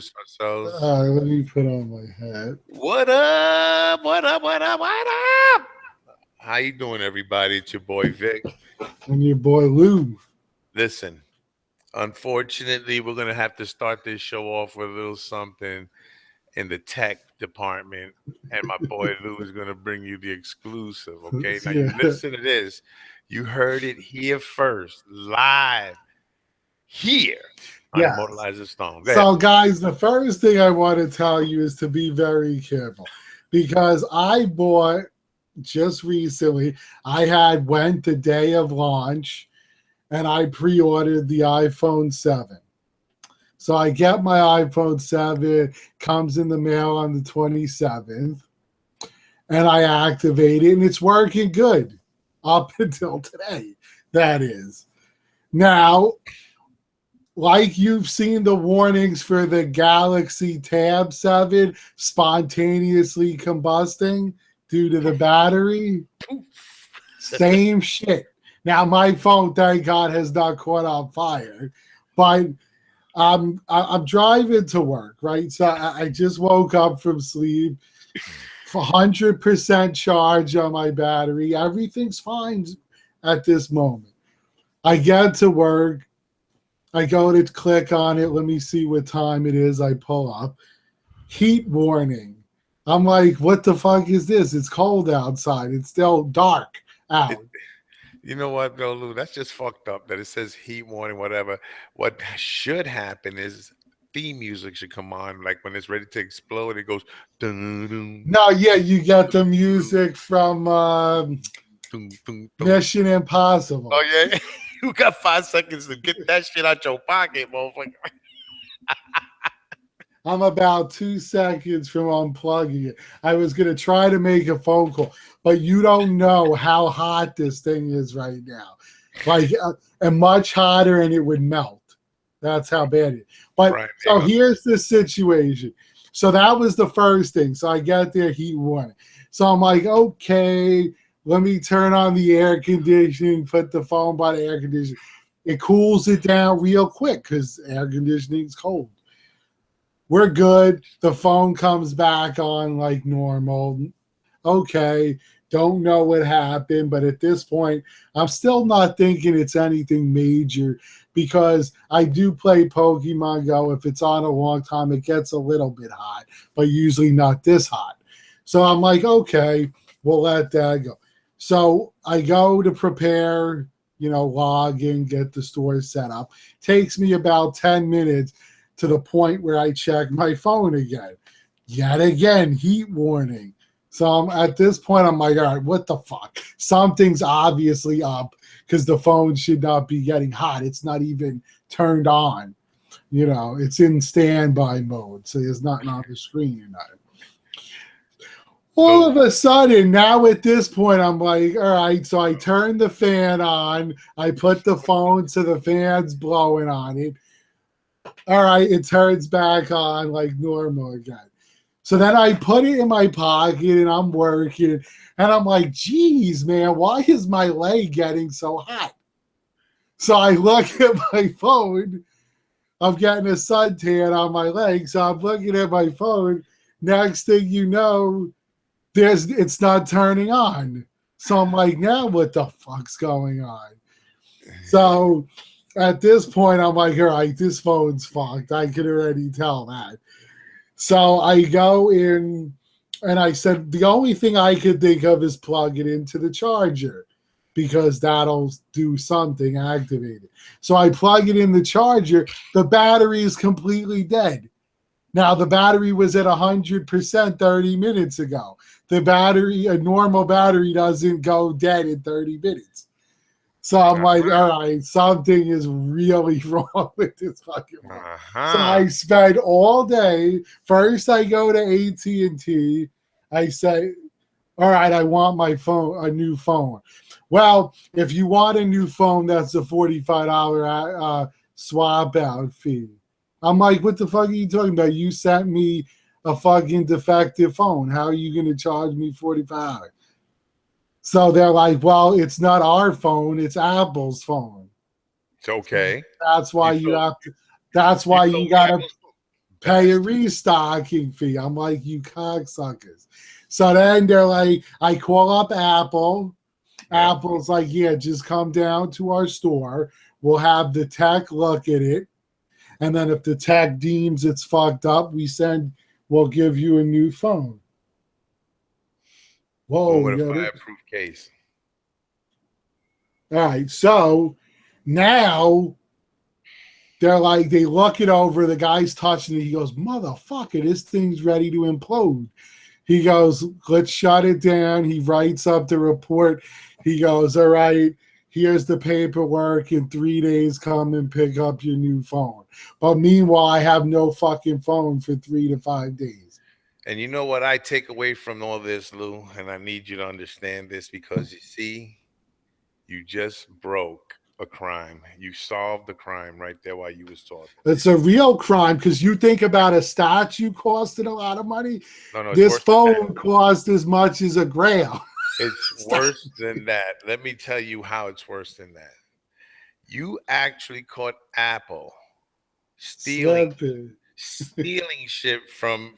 introduce ourselves. Let me put on my hat. What up? What up? What up? What up? How you doing, everybody? It's your boy Vic. And your boy Lou. Listen, unfortunately, we're gonna have to start this show off with a little something in the tech department, and my boy Lou is gonna bring you the exclusive. Okay, now Yeah. you listen to this. You heard it here first, live here on Yes. Immortalized In Stone. Go ahead. So, guys, the first thing I want to tell you is to be very careful because I bought just recently, I had went the day of launch and I pre-ordered the iPhone 7. So I get my iPhone 7, comes in the mail on the 27th, and I activate it, and it's working good up until today. That is. Now, like you've seen the warnings for the Galaxy Tab 7 spontaneously combusting due to the battery, same shit. Now, my phone, thank God, has not caught on fire, but I'm driving to work, right? So I just woke up from sleep, 100% charge on my battery. Everything's fine at this moment. I get to work. I go to click on it. Let me see what time it is. I pull up. Heat warning. I'm like, what the fuck is this? It's cold outside. It's still dark out. You know what, though, Lou? That's just fucked up that it says heat warning, whatever. What should happen is theme music should come on, like when it's ready to explode, it goes dun, dun, No, yeah, you get the music from dun, dun, dun. Mission Impossible. Oh, yeah. You got 5 seconds to get that shit out your pocket, motherfucker. I'm about 2 seconds from unplugging it. I was going to try to make a phone call, but you don't know how hot this thing is right now. Like, and much hotter, and it would melt. That's how bad it is. But Right, so yeah. here's the situation. So that was the first thing. So I get there, heat warning. So I'm like, okay, let me turn on the air conditioning, put the phone by the air conditioning. It cools it down real quick because air conditioning is cold. We're good. The phone comes back on like normal. Okay, don't know what happened, but at this point, I'm still not thinking it's anything major because I do play Pokemon Go. If it's on a long time, it gets a little bit hot, but usually not this hot. So I'm like, okay, we'll let that go. So I go to prepare, log in, get the store set up. Takes me about 10 minutes to the point where I check my phone again. Yet again, heat warning. So at this point, I'm like, all right, what the fuck? Something's obviously up because the phone should not be getting hot. It's not even turned on. It's in standby mode. So there's nothing on the screen or nothing. All of a sudden, now at this point, I'm like, all right, so I turn the fan on. I put the phone so the fan's blowing on it. All right, it turns back on like normal again. So then I put it in my pocket and I'm working. And I'm like, geez, man, why is my leg getting so hot? So I look at my phone. I'm getting a suntan on my leg. So I'm looking at my phone. Next thing you know, it's not turning on. So I'm like, now what the fuck's going on? So at this point, I'm like, all right, this phone's fucked. I can already tell that. So I go in and I said, the only thing I could think of is plug it into the charger because that'll do something, activate it. So I plug it in the charger. The battery is completely dead. Now, the battery was at 100% 30 minutes ago. A normal battery doesn't go dead in 30 minutes. So I'm like, all right, something is really wrong with this fucking phone. So I spend all day. First, I go to AT&T. I say, all right, I want a new phone. Well, if you want a new phone, that's a $45 swap out fee. I'm like, what the fuck are you talking about? You sent me a fucking defective phone. How are you going to charge me $45? So they're like, well, it's not our phone, it's Apple's phone. It's okay. That's why you have to. That's why you gotta. pay a restocking fee. I'm like, you cocksuckers. So then they're like, I call up Apple. Yep. Apple's like, yeah, just come down to our store. We'll have the tech look at it. And then if the tech deems it's fucked up, we'll give you a new phone. One Whoa, with a you got it? fireproof case. All right. So now they're like, they look it over. The guy's touching it. He goes, motherfucker, this thing's ready to implode. He goes, let's shut it down. He writes up the report. He goes, all right, here's the paperwork. In 3 days, come and pick up your new phone. But meanwhile, I have no fucking phone for 3 to 5 days. And you know what I take away from all this, Lou? And I need you to understand this because you see, you just broke a crime. You solved the crime right there while you was talking. It's a real crime because you think about a statue costing a lot of money. No, no, it's This worse than that. phone cost as much as a grail. It's worse than that. Let me tell you how it's worse than that. You actually caught Apple stealing Slipping. stealing shit from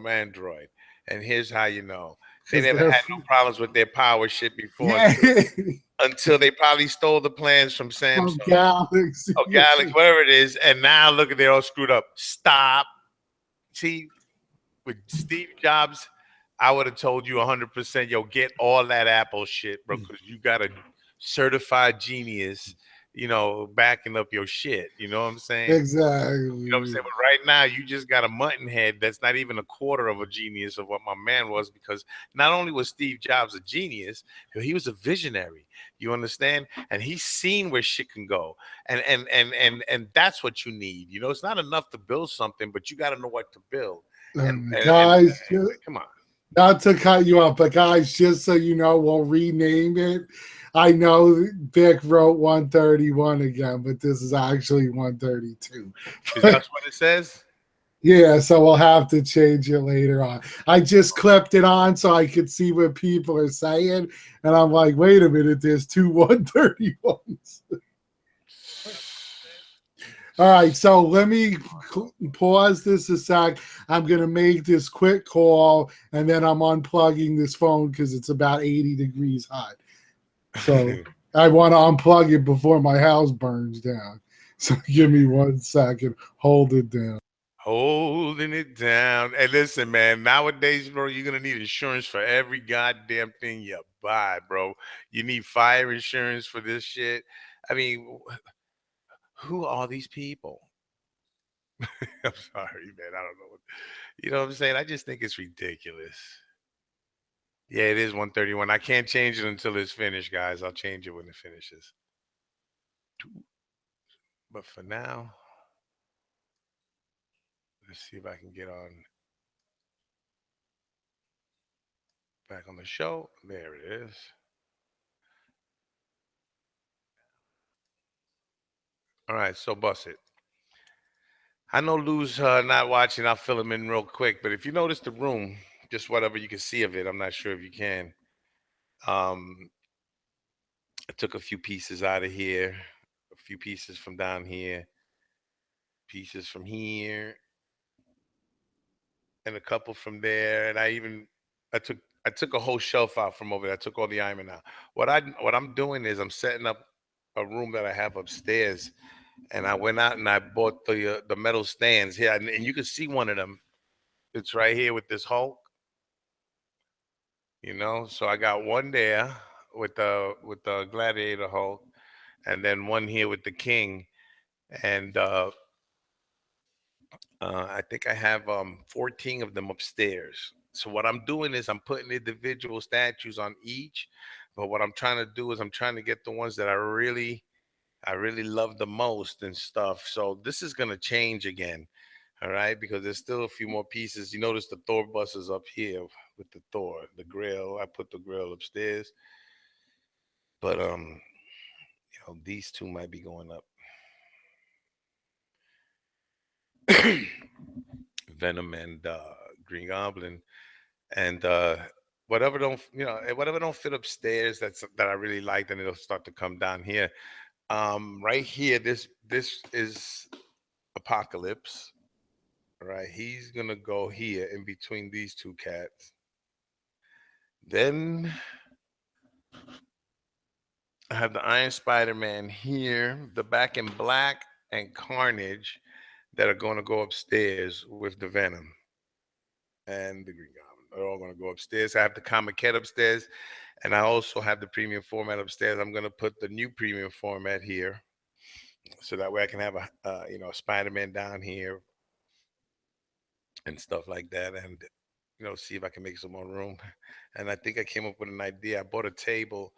Android. And here's how you know. They Because never they're, had no problems with their power shit before yeah, until they probably stole the plans from from Samsung Galaxy. or Galaxy, whatever it is, and now look at they're all screwed up. Stop. See, with Steve Jobs, I would have told you 100%, yo, get all that Apple shit, bro, because you got a certified genius, backing up your shit. You know what I'm saying? You know what I'm Exactly. saying? But right now, you just got a mutton head that's not even a quarter of a genius of what my man was, because not only was Steve Jobs a genius, he was a visionary. You understand? And he's seen where shit can go. And that's what you need. It's not enough to build something, but you got to know what to build. And Guys, come on. not to cut you off, but guys, just so you know, we'll rename it. I know Vic wrote 131 again, but this is actually 132. Is that what it says? Yeah, so we'll have to change it later on. I just clipped it on so I could see what people are saying, and I'm like, wait a minute, there's two 131s. All right, so let me pause this a sec. I'm going to make this quick call, and then I'm unplugging this phone because it's about 80 degrees hot. So I want to unplug it before my house burns down. So give me 1 second. Hold it down. Holding it down. Hey, listen, man. Nowadays, bro, you're gonna need insurance for every goddamn thing you buy, bro. You need fire insurance for this shit. I mean, who are these people? I'm sorry, man. I don't know. You know what I'm saying? I just think it's ridiculous. Yeah, it is 131. I can't change it until it's finished, guys. I'll change it when it finishes. But for now, let's see if I can get on back on the show. There it is. All right, so bust it. I know Lou's not watching. I'll fill him in real quick. But if you notice the room, just whatever you can see of it, I'm not sure if you can. Um, I took a few pieces out of here, a few pieces from down here, pieces from here, and a couple from there. And I took I took a whole shelf out from over there. I took all the iron out. What I'm doing is I'm setting up a room that I have upstairs, and I went out and I bought the metal stands here, and you can see one of them. It's right here with this Hulk. So I got one there with the Gladiator Hulk, and then one here with the King, and I think I have 14 of them upstairs. So what I'm doing is I'm putting individual statues on each, but what I'm trying to do is I'm trying to get the ones that I really love the most and stuff. So this is gonna change again. All right, because there's still a few more pieces. You notice the Thor bus is up here with the Thor, the grill. I put the grill upstairs, but these two might be going up. Venom and Green Goblin, and whatever don't fit upstairs that I really like, then it'll start to come down here. Right here, this is Apocalypse. Right, he's gonna go here in between these two cats. Then I have the Iron Spider-Man here, the Back in Black and Carnage that are going to go upstairs with the Venom and the Green Goblin. They're all going to go upstairs. I have the Comic Cat upstairs, and I also have the premium format upstairs. I'm going to put the new premium format here, so that way I can have a Spider-Man down here and stuff like that, and see if I can make some more room. And I think I came up with an idea. I bought a table,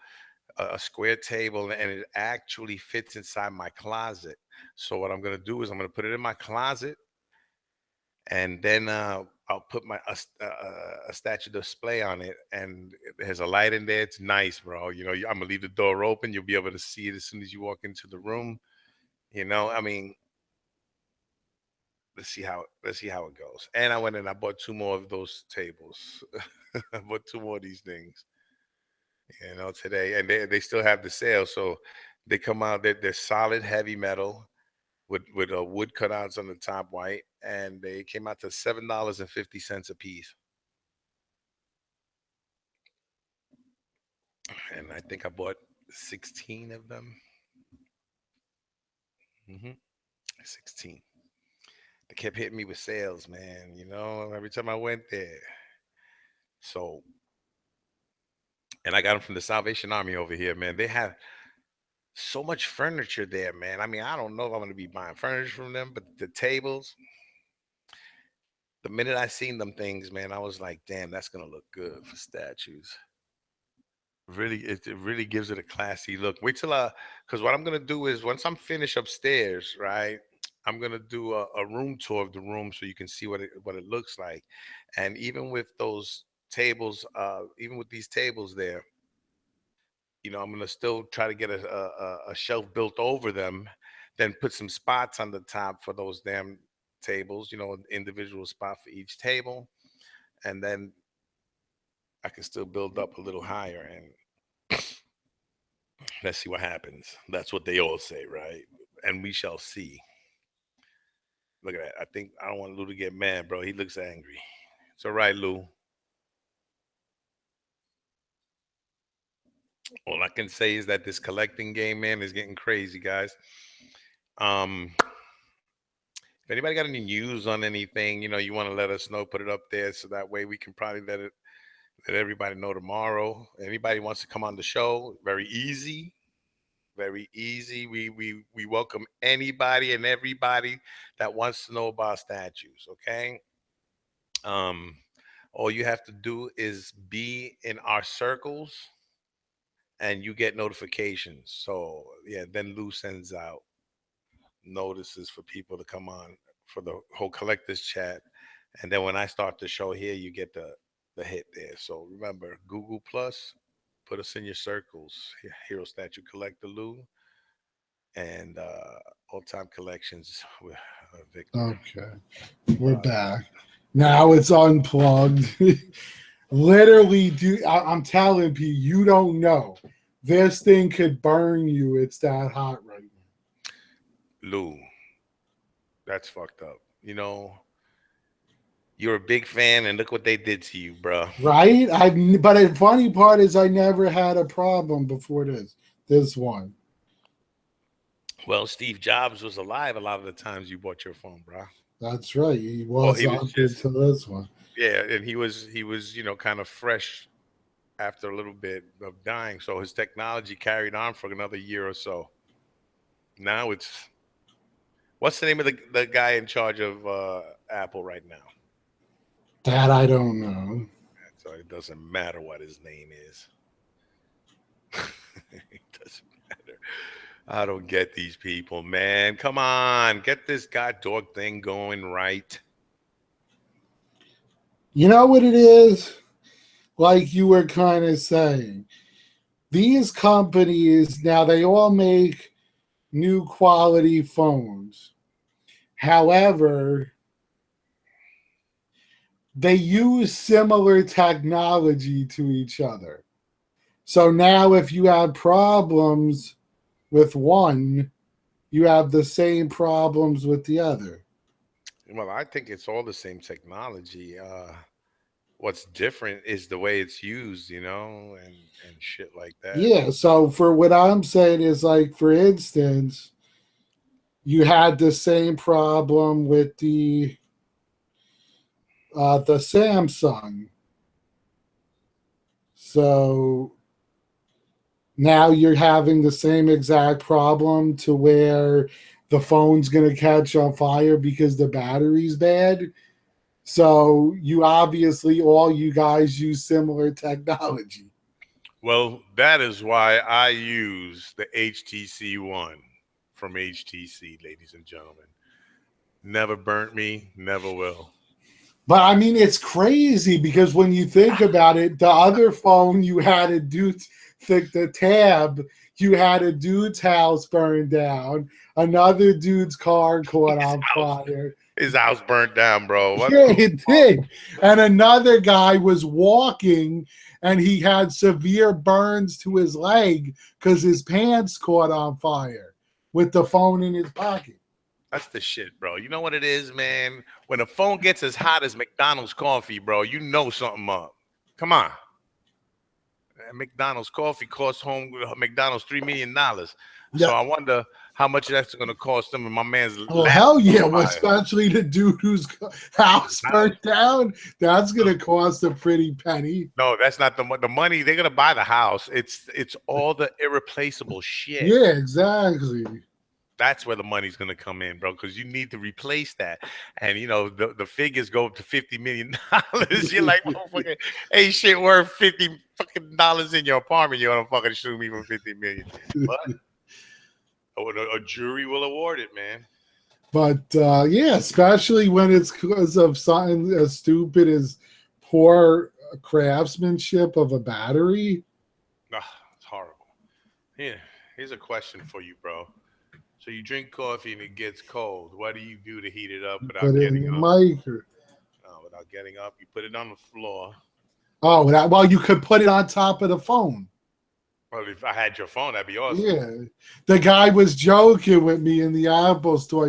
a square table, and it actually fits inside my closet. So what I'm gonna do is I'm gonna put it in my closet, and then I'll put a statue display on it, and it has a light in there. It's nice, bro. I'm gonna leave the door open. You'll be able to see it as soon as you walk into the room. I mean, let's see how it goes. And I went and I bought two more of those tables. I bought two more of these things, today, and they still have the sale. So they come out. They're solid, heavy metal with wood cutouts on the top, white, and they came out to $7.50 a piece. And I think I bought 16 of them. 16. They kept hitting me with sales, man. Every time I went there. So, and I got them from the Salvation Army over here, man. They have so much furniture there, man. I mean, I don't know if I'm going to be buying furniture from them, but the tables, the minute I seen them things, man, I was like, damn, that's going to look good for statues. Really, it really gives it a classy look. Wait till because what I'm gonna do is once I'm finished upstairs, right? I'm gonna do a room tour of the room so you can see what it looks like. And even with those tables, even with these tables there, I'm gonna still try to get a shelf built over them, then put some spots on the top for those damn tables, an individual spot for each table, and then I can still build up a little higher, and let's see what happens. That's what they all say, right? And we shall see. Look at that. I don't want Lou to get mad, bro. He looks angry. It's all right, Lou. All I can say is that this collecting game, man, is getting crazy, guys. If anybody got any news on anything, you want to let us know, put it up there so that way we can probably let everybody know tomorrow. Anybody wants to come on the show, very easy. Very easy. We welcome anybody and everybody that wants to know about statues. Okay. Um, all you have to do is be in our circles, and you get notifications. So yeah, then Lou sends out notices for people to come on for the whole collectors chat, and then when I start the show here, you get the hit there. So remember, Google Plus, put us in your circles. Hero Statue Collector Lou, and Old Time Collections with Victor. Okay, we're back. Now it's unplugged. Literally, I'm telling you, you don't know. This thing could burn you. It's that hot right Lou, that's fucked up. You're a big fan, and look what they did to you, bro. now. Right? But the funny part is, I never had a problem before this. This one. Well, Steve Jobs was alive a lot of the times you bought your phone, bro. That's right. He Well, was he was up just into this one. yeah, and he was kind of fresh after a little bit of dying, so his technology carried on for another year or so. Now it's what's the name of the guy in charge of Apple right now? That I don't know. So it doesn't matter what his name is. It doesn't matter. I don't get these people, man. Come on, get this god dog thing going right. You know what it is? Like you were kind of saying, these companies now they all make new quality phones. However, they use similar technology to each other. So now if you have problems with one, you have the same problems with the other. Well, I think it's all the same technology. What's different is the way it's used, and shit like that. Yeah, so for what I'm saying is like, for instance, you had the same problem with the Samsung. So now you're having the same exact problem to where the phone's going to catch on fire because the battery's bad. So you obviously, all you guys use similar technology. Well, that is why I use the HTC One from HTC, ladies and gentlemen. Never burnt me, never will. But I mean, it's crazy because when you think about it, the other phone you had a dude's the tab, you had a dude's house burned down, another dude's car caught His on house, fire. his house burnt down, bro. What Yeah, the it fuck? did. And another guy was walking and he had severe burns to his leg because his pants caught on fire with the phone in his pocket. That's the shit, bro. You know what it is, man? When a phone gets as hot as McDonald's coffee, bro, you know something up. Come on. McDonald's coffee costs home McDonald's $3 million. So Yeah. I wonder how much that's going to cost them. And my man's Oh lap hell on yeah! Well, fire. especially the dude whose His house house. burnt down. That's gonna cost a pretty penny. No, that's not the money. They're gonna buy the house. It's all the irreplaceable shit. Yeah, exactly. That's where the money's gonna come in, bro. Because you need to replace that, and the figures go up to $50 million. You're like, motherfucker, ain't shit worth $50 in your apartment. You wanna fucking sue me for 50 million? But a jury will award it, man. But yeah, especially when it's because of something as stupid as poor craftsmanship of a battery. It's horrible. Here, here's a question for you, bro. So you drink coffee and it gets cold. What do you do to heat it up Put without it in getting the up? micro. Without getting up, you put it on the floor. Oh, well, you could put it on top of the phone. Well, if I had your phone, that'd be awesome. Yeah, the guy was joking with me in the Apple store,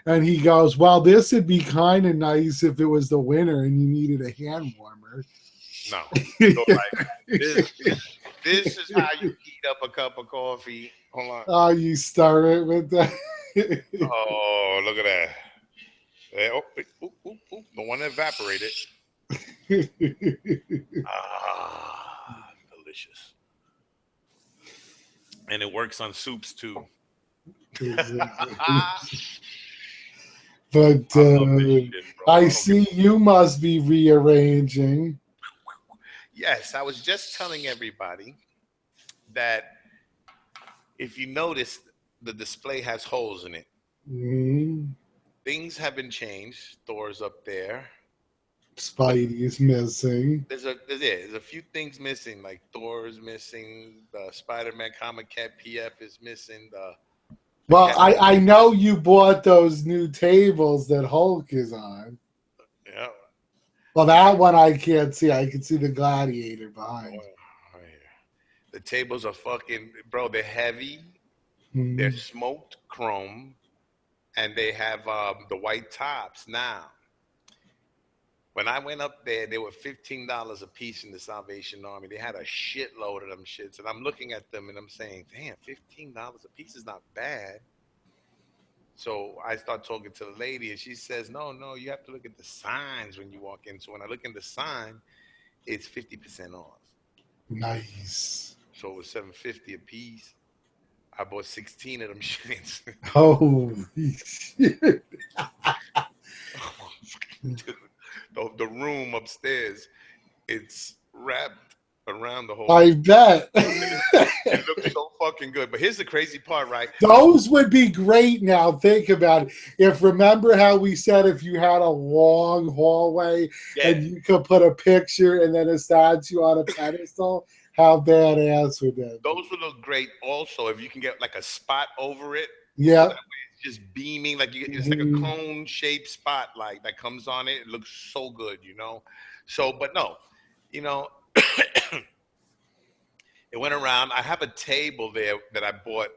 and he goes, "Well, this would be kind of nice if it was the winter and you needed a hand warmer." No, go like this is how you heat up a cup of coffee. Hold on. Oh, you start it with that. Oh, look at that. Oh, don't want to evaporate it. Ah, delicious. And it works on soups too. I But love this shit, bro. I I don't give. see you must be rearranging. Yes, I was just telling everybody that if you notice, the display has holes in it. Mm, Things have been changed. Doors up there, but Spidey's missing. there's a few things missing. Like Thor is missing. The Spider-Man comic cat PF is missing. The Well, cat. I know you bought those new tables that Hulk is on. Yeah. Well, that one I can't see. I can see the gladiator Oh, behind. right here. The tables are fucking bro. They're heavy. They're Mm. smoked chrome, and they have the white tops now. When I went up there, they were $15 a piece in the Salvation Army. They had a shitload of them shits, and I'm looking at them and I'm saying, "Damn, $15 a piece is not bad." So I start talking to the lady, and she says, "No, no, you have to look at the signs when you walk in." So when I look in the sign, it's 50% off. Nice. So it was 750 a piece. I bought 16 of them shits. Holy shit. Dude, the room upstairs, it's wrapped around the whole. I bet. It looks so fucking good. But here's the crazy part, right? Those would be great now. Think about it. If remember how we said if you had a long hallway Yeah, and you could put a picture and then a statue on a pedestal, how badass would that be? those would look great. Also, if you can get like a spot over it, so that Yep. way it's just beaming, like it's like a Mhm. cone shaped spotlight that comes on it. It looks so good. So, but no, you know, it went around. I have a table there that I bought.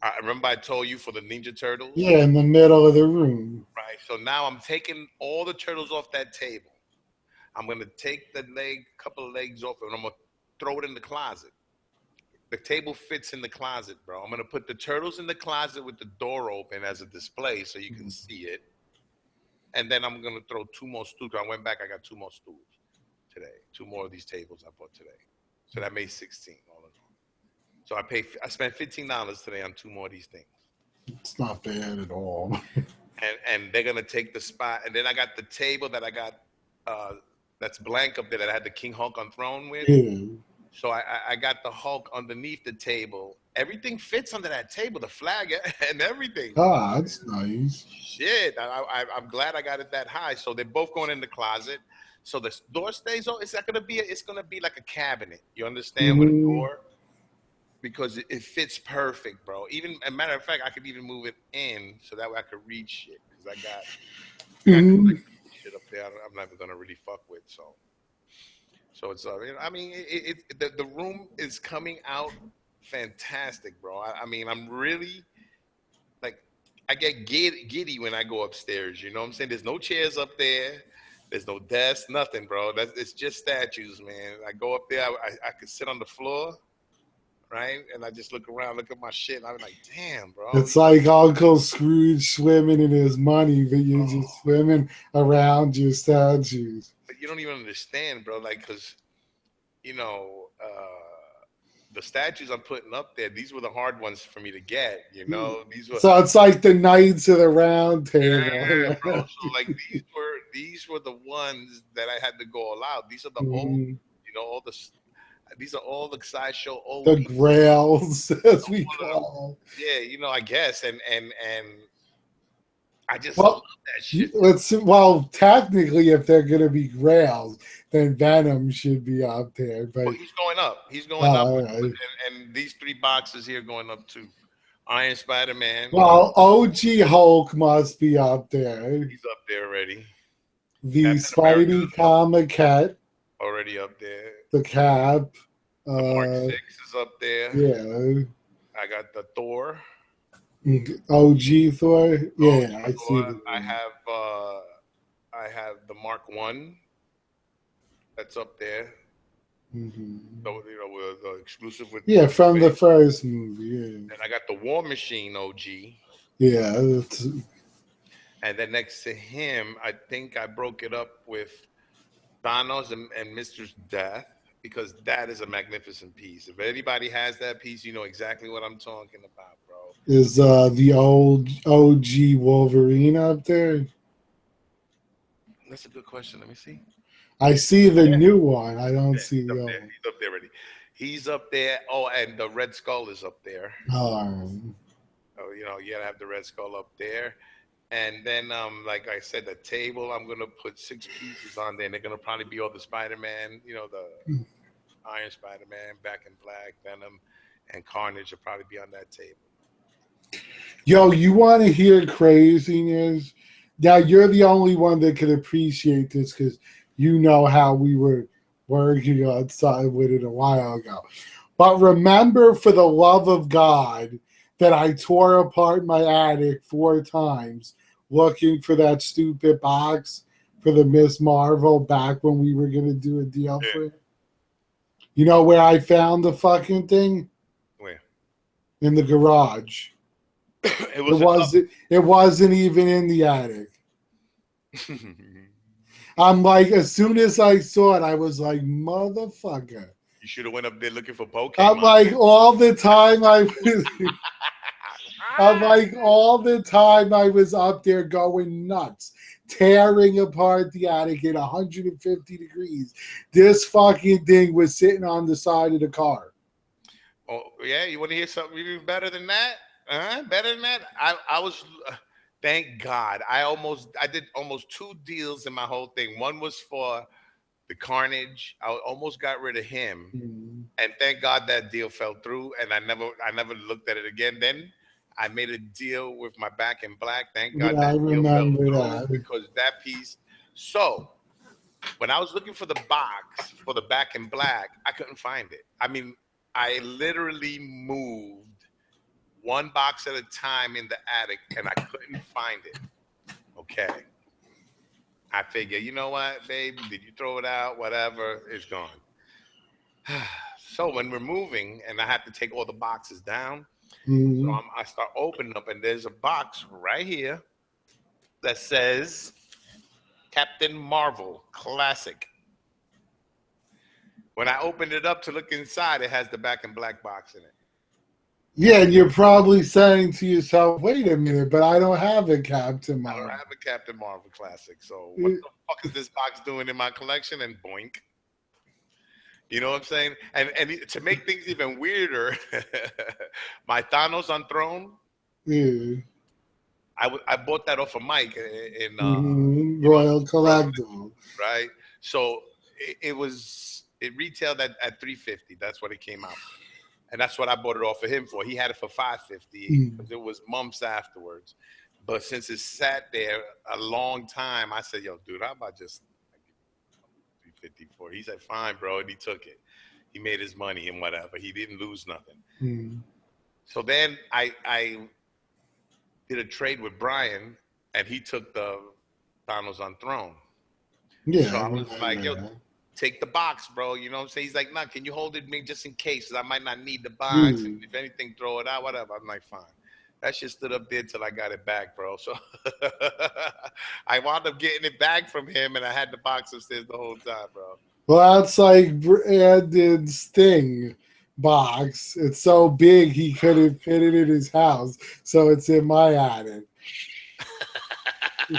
I remember I told you for the Ninja Turtles. Yeah, in the middle of the room. right. So now I'm taking all the turtles off that table. I'm gonna take the couple of legs off, and I'm gonna throw it in the closet. The table fits in the closet, bro. I'm gonna put the turtles in the closet with the door open as a display so you can see it. And then I'm gonna throw two more stools. I went back. I got two more stools today. Two more of these tables I bought today. So that made 16 all in all. So I spent $15 today on two more of these things. It's not bad at all. And they're gonna take the spot. And then I got the table that I got uh that's blank up there that I had the King Hulk on throne with. Yeah. So I got the Hulk underneath the table. Everything fits under that table, the flag and everything, bro. Ah, that's nice. Shit, I'm glad I got it that high. So they're both going in the closet. So the door stays open. It's not gonna be. It's gonna be like a cabinet. You understand, with a Hmm. door, because it fits perfect, bro. Even a matter of fact, I could even move it in so that way I could read shit because I got Hmm. collectible shit up there. I'm never gonna really fuck with. So it's I mean the room is coming out fantastic, bro. I mean I'm really like I get giddy when I go upstairs. You know what I'm saying? There's no chairs up there. There's no desk, nothing, bro. It's just statues, man. I go up there. I could sit on the floor, right? And I just look around, look at my shit, and I'm like, damn, bro. It's like Uncle Scrooge swimming in his money, but you're just Oh, swimming around your statues. but you don't even understand, bro. Like, cause you know, the statues I'm putting up there, these were the hard ones for me to get. You know, these were So it's like the Knights of the Round yeah, Table. bro. So like these were the ones that I had to go all out. These are the old, Mhm. all these are all the sideshow old The pieces. Grails, as we All of them. call Yeah, I guess, and I them. just love Well, that shit, bro. technically, if they're gonna be Grails, then Venom should be up there. Well, But he's going up. He's going up, all right. and these three boxes here going up too. Iron Spider Man, Well, OG Hulk must be up there. he's up there already. The Captain America Spidey comic cat, already up there. the Cap. The Mark Uh, Six is up there. yeah. I got the Thor. OG Thor. Yeah, OG I Thor. see the I have the Mark One that's up there. Mhm. So with the exclusive with Yeah, Kevin from the Feige. first movie. And I got the War Machine OG. Yeah, yeah. It's, And then next to him, I think I broke it up with Thanos and Mister's Death because that is a magnificent piece. If anybody has that piece, you know exactly what I'm talking about, bro. is the old OG Wolverine up there? That's a good question. Let me see. I see the Yeah, new one. I don't yeah, see he's up the there. old. He's up there already. He's up there. Oh, and the Red Skull is up there. Um, Oh, you gotta have the Red Skull up there. And then, like I said, the table, I'm gonna put six pieces on there, and they're gonna probably be all the Spider-Man, the Iron Spider-Man, Back in Black, Venom, and Carnage will probably be on that table. yo, you want to hear craziness? Now you're the only one that could appreciate this because you know how we were working on something with it a while ago. But remember, for the love of God, that I tore apart my attic 4 times looking for that stupid box for the Miss Marvel back when we were gonna do a deal Yeah. for it. You know where I found the fucking thing? Where? In the garage. It It was a wasn't. It wasn't even in the attic. tough. I'm like, as soon as I saw it, I was like, motherfucker. You should have went up there looking for I'm Pokemon. like, all the time I was. I'm like, all the time I was up there going nuts, tearing apart the attic at 150 degrees. This fucking thing was sitting on the side of the car. Oh yeah, you want to hear something even better than that? Better than that? I was. Thank God, I did almost two deals in my whole thing. One was for the Carnage. I almost got rid of him, Mm. and thank God that deal fell through, and I never looked at it again. Then I made a deal with my Back in Black. Thank God Yeah, I that deal fell remember through that. because that piece. So when I was looking for the box for the Back in Black, I couldn't find it. I mean, I literally moved one box at a time in the attic, and I couldn't find it. Okay. I figure, you know what, babe? Did you throw it out? Whatever, it's gone. So when we're moving, and I have to take all the boxes down, so Mm. I start opening up, and there's a box right here that says Captain Marvel Classic. When I opened it up to look inside, it has the back and black box in it. Yeah, and you're probably saying to yourself, "Wait a minute, but I don't have a Captain I don't Marvel." have a Captain Marvel Classic, so what the fuck is this box doing in my collection? And boink. You know what I'm saying? And to make things even weirder, my Thanos on Throne, Yeah. I bought that off of Mike in Royal Brooklyn, Collectible. right? So it retailed at 350. That's what it came out for. And that's what I bought it off of him for. He had it for 550 Mm. because it was months afterwards. But since it sat there a long time, I said, "Yo, dude, how about just like, 350 for it?" He said, "Fine, bro," and he took it. He made his money and whatever. He didn't lose nothing. Mm. So then I did a trade with Brian, and he took the Thanos on Throne. Yeah, So I I was like, remember "Yo, that. take the box, bro." You know what I'm saying? He's like, "Nah, can you hold it me just in case? 'Cause I might not need the box. And Mm. if anything, throw it out, whatever." I'm like, "Fine." That shit stood up there till I got it back, bro. So I wound up getting it back from him, and I had the box upstairs the whole time, bro. Well, that's like Brandon's Sting box. It's so big he couldn't fit it in his house, so it's in my attic.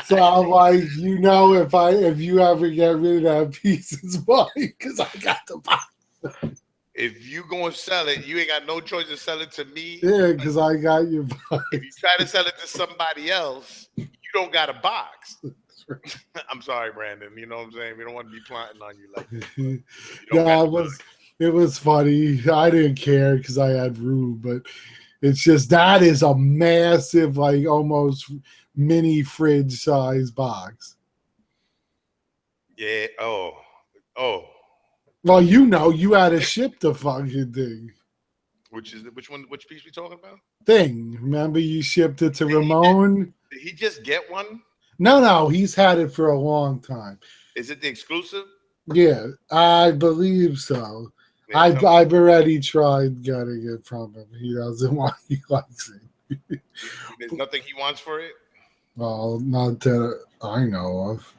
So I'm like, if you ever get rid of that piece, it's mine because I got the box. If you gonna sell it, you ain't got no choice to sell it to me. Yeah, because I got your If you box. try to sell it to somebody else, you don't got a box. I'm sorry, Brandon. You know what I'm saying? We don't want to be plotting on you like this, but you don't got No, the box. it was funny. I didn't care because I had room, but it's just that is a massive, like almost mini fridge size box. Yeah. Oh. Oh. Well, you had to ship the fucking thing. Which one? Which piece we talking about? Thing. Remember you shipped it to Did he just Ramon? did he just get one? No, he's had it for a long time. Is it the exclusive? Yeah, I believe so. Yeah, tell me. I've already tried getting it from him. He doesn't want. He likes it. There's nothing he wants for it. Well, not that I know of.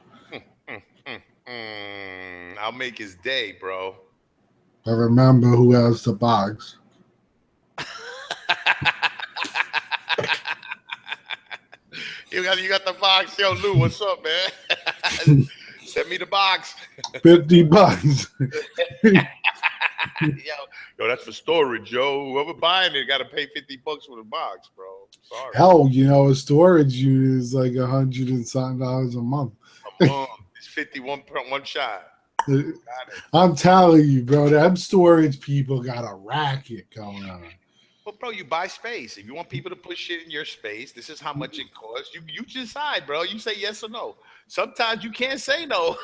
Mm, I'll make his day, bro. I remember who has the box. You got the box, yo, Lou. What's up, man? Send me the box. $50. Yo, that's for storage, yo. Whoever buying it got to pay $50 for the box, bro. Sorry, Hell, a storage unit is like $100 and something dollars a month. a month. It's 51 per one shot. Got it. I'm telling you, bro, them storage people got a racket going on. Well, bro, you buy space. If you want people to put shit in your space, this is how much it costs. You decide, bro. You say yes or no. Sometimes you can't say no.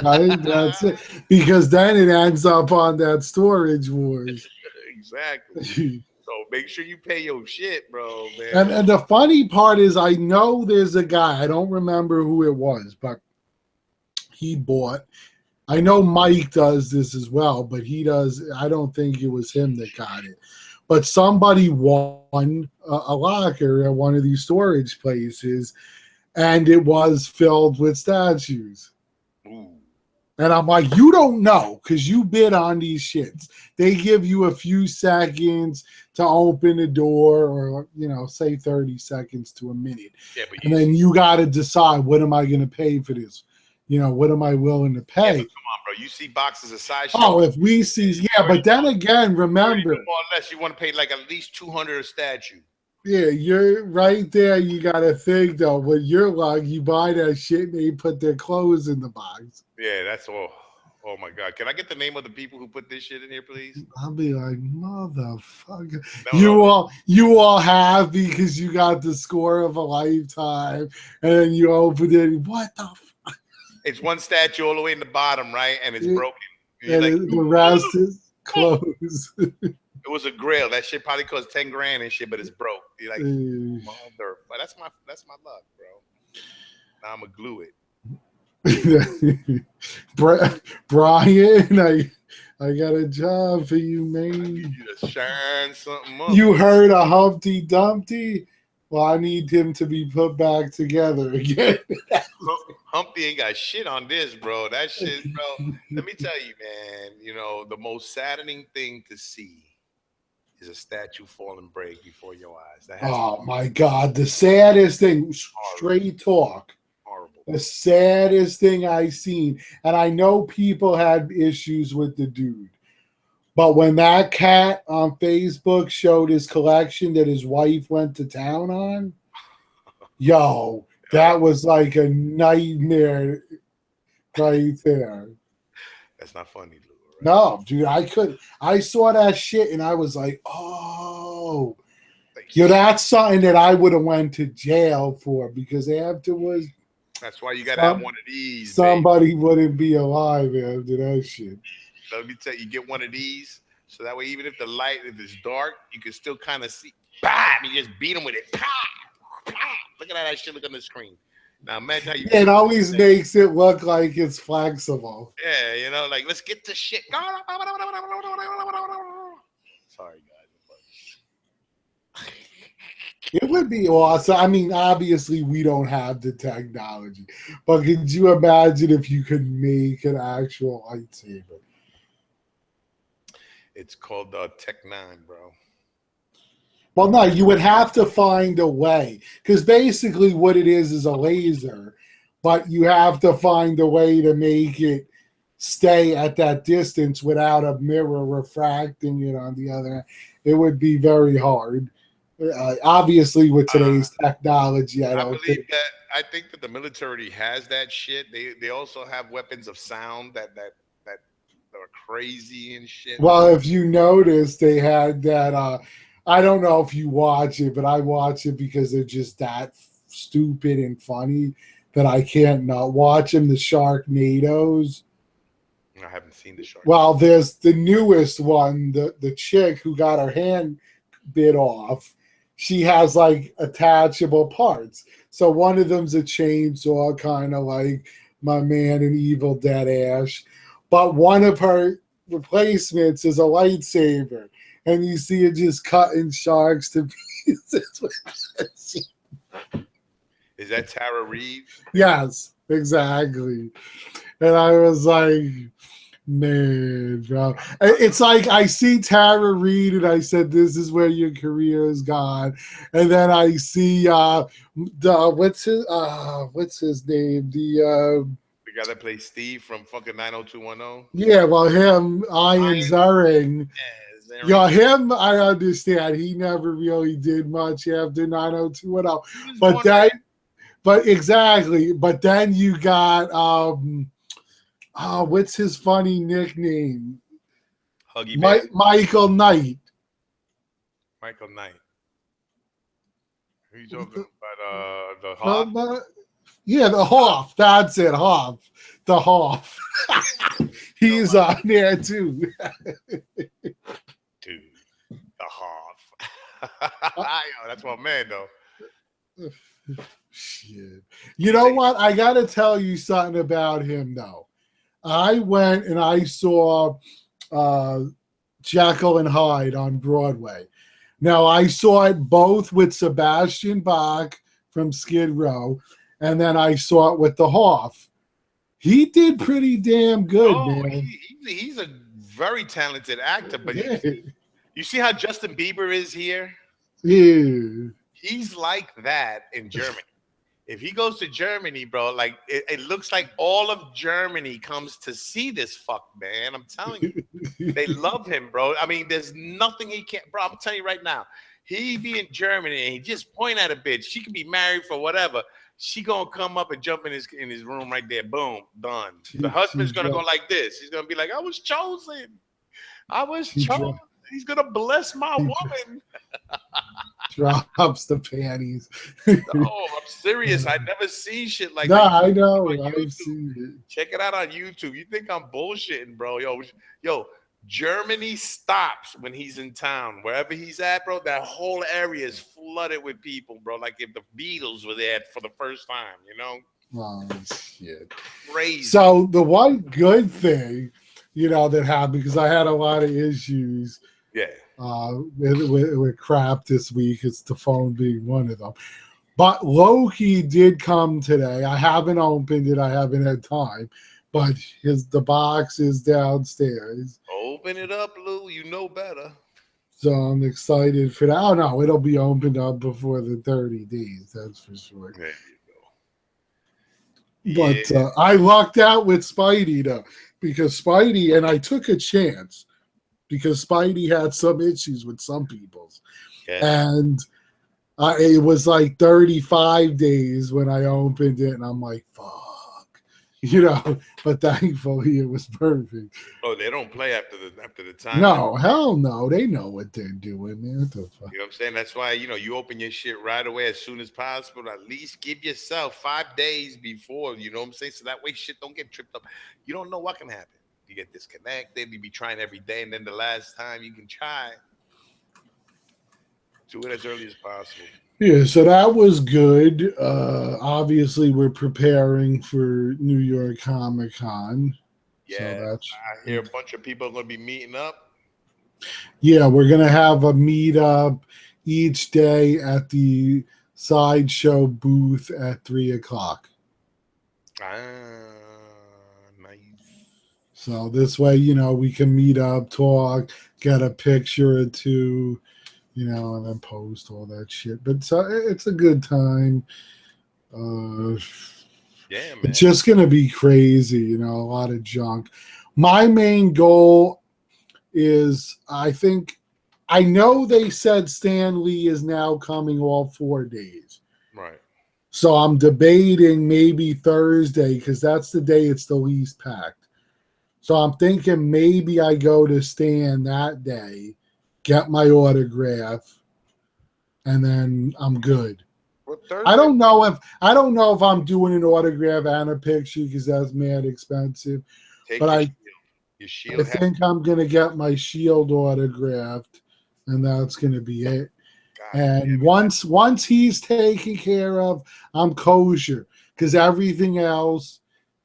Right? That's it. Because then it ends up on that storage wars. Exactly. So make sure you pay your shit, bro, man. And the funny part is, I know there's a guy, I don't remember who it was, but he bought. I know Mike does this as well, but he does. I don't think it was him that got it. But somebody won a locker at one of these storage places, and it was filled with statues. Ooh. And I'm like, you don't know because you bid on these shits. They give you a few seconds to open the door, or say 30 seconds to a minute. Yeah, but And then you got to decide, what am I going to pay for this? What am I willing to yeah, pay? but come on, bro. You see boxes of sideshow. Oh, if we see, yeah, but then again, remember, more or less, you want to pay like at least 200 a statue. yeah, you're right there. You got to think though, with your luck, you buy that shit and they put their clothes in the box. Yeah, that's all. Oh my God! Can I get the name of the people who put this shit in here, please? I'll be like, motherfucker. No, no. You all have because you got the score of a lifetime, and then you open it. What the fuck? It's one statue all the way in the bottom, right? And it's broken. And And the rest is closed. it was a grail. That shit probably cost 10 grand and shit, but it's broke. You're like, mother. But that's my luck, bro. Now I'm gonna glue it. Brian, I got a job for you, I need man. you to shine something up. You heard of Humpty Dumpty? Well, I need him to be put back together again. Humpty ain't got shit on this, bro. That shit, bro. Let me tell you, man. The most saddening thing to see is a statue fall and break before your eyes. That has to Oh my God, the saddest thing, be horrible, straight talk. horrible. The saddest thing I seen, and I know people had issues with the dude, but when that cat on Facebook showed his collection that his wife went to town on, yo, Yeah, that was like a nightmare right there. that's not funny, Lou. All right? No, dude, I saw that shit and I was like, oh, Like, yo, that's something that I would have went to jail for because afterwards, that's why you gotta have some one of these, baby. somebody wouldn't be alive after that shit. Let me tell you, get one of these, so that way, even if the light, if it's dark, you can still kind of see. Bam! You just beat them with it. Pow! Pow! Look at that shit. Look on the screen. Now imagine how you It feel. always makes it look like it's flexible. Yeah, like let's get this shit. Sorry, guys. It would be awesome. I mean, obviously, we don't have the technology, but could you imagine if you could make an actual lightsaber? It's called Tech Nine, bro. Well, no, you would have to find a way because basically what it is a laser, but you have to find a way to make it stay at that distance without a mirror refracting it on the other end. It would be very hard. Obviously, with Uh, today's technology, I I don't believe think. that. I think that the military has that shit. They also have weapons of sound that are crazy and shit. Well, if you notice, they had that. I don't know if you watch it, but I watch it because they're just that stupid and funny that I can't not watch them. The Sharknadoes. I haven't seen the Sharknado. Well, there's the newest one, the chick who got her hand bit off. She has like attachable parts. So one of them's a chainsaw, kind of like my man in Evil Dead Ash. But one of her replacements is a lightsaber. And you see it just cutting sharks to pieces. Is that Tara Reid? Yes, exactly. And I was like, man, bro. It's like I see Tara Reid and I said, this is where your career is gone. And then I see the what's his name? The The guy that plays Steve from fucking 90210. yeah, well him, Ian Iron, Ziering. yeah, Zaring. Yeah, him I understand. He never really did much after 90210. He was But doing then that. but exactly. But then you got what's his funny nickname? Huggy Bear, Michael Knight. Michael Knight. Who you talking about? The Uh, Hoff? but- yeah, the Hoff. That's it, Hoff. The Hoff. No, He's on there too. dude, the Hoff. Yo, that's my man, though. Shit. You know what? I got to tell you something about him, though. I went and I saw uh, Jekyll and Hyde on Broadway. Now, I saw it both with Sebastian Bach from Skid Row, and then I saw it with the Hoff. He did pretty damn good, Oh, man. he's a very talented actor, but Yeah. you see how Justin Bieber is here? Yeah. He's like that in Germany. If he goes to Germany, bro, like it looks like all of Germany comes to see this fuck man. I'm telling you, they love him, bro. I mean, there's nothing he can't, bro. I'm telling you right now, he be in Germany and he just point at a bitch. She could be married for whatever. She gonna come up and jump in his room right there. Boom, done. The She husband's gonna go dropped. like this. He's gonna be like, I was chosen. I was She chosen. dropped. He's gonna bless my He woman. drops the panties. Oh, I'm serious. I never seen shit like No, that. You I see know. it on I've YouTube. seen it. Check it out on YouTube. You think I'm bullshitting, bro? Yo, Germany stops when he's in town. Wherever he's at, bro, that whole area is flooded with people, bro. Like if the Beatles were there for the first time, you know? Oh shit. Crazy. So the one good thing, that happened because I had a lot of issues Yeah. with crap this week. It's the phone being one of them. But Loki did come today. I haven't opened it. I haven't had time. But the box is downstairs. Open it up, Lou. You know better. So I'm excited for that. Oh no, it'll be opened up before the 30 days, that's for sure. There you go. But Yeah. I lucked out with Spidey though, because Spidey, and I took a chance because Spidey had some issues with some people's. Yeah. And it was like 35 days when I opened it, and I'm like, fuck, but thankfully it was perfect. Oh, they don't play after the time limit. No, hell no. They know what they're doing, man. What the fuck? You know what I'm saying? That's why, you open your shit right away as soon as possible. At least give yourself 5 days before, you know what I'm saying? So that way shit don't get tripped up. You don't know what can happen. You get disconnected, you be trying every day, and then the last time you can try, do it as early as possible. Yeah, so that was good. Obviously, we're preparing for New York Comic Con. So Yes. that's, I hear a bunch of people are gonna be meeting up. yeah, we're going to have a meetup each day at the sideshow booth at 3 o'clock. Nice. So this way, we can meet up, talk, get a picture or two, and then post all that shit. But so it's a good time. Uh, Yeah, it's man. just gonna be crazy, a lot of junk. My main goal is, I know they said Stan Lee is now coming all 4 days. Right. So I'm debating maybe Thursday because that's the day it's the least packed. So I'm thinking maybe I go to Stan that day, get my autograph, and then I'm good. Well, I Thursday, don't know if I don't know if I'm doing an autograph and a picture because that's mad expensive. take But your I shield. Your I shield has think I'm gonna get my Shield autographed, and that's gonna be it. God And damn once he's taken care of, I'm kosher because everything else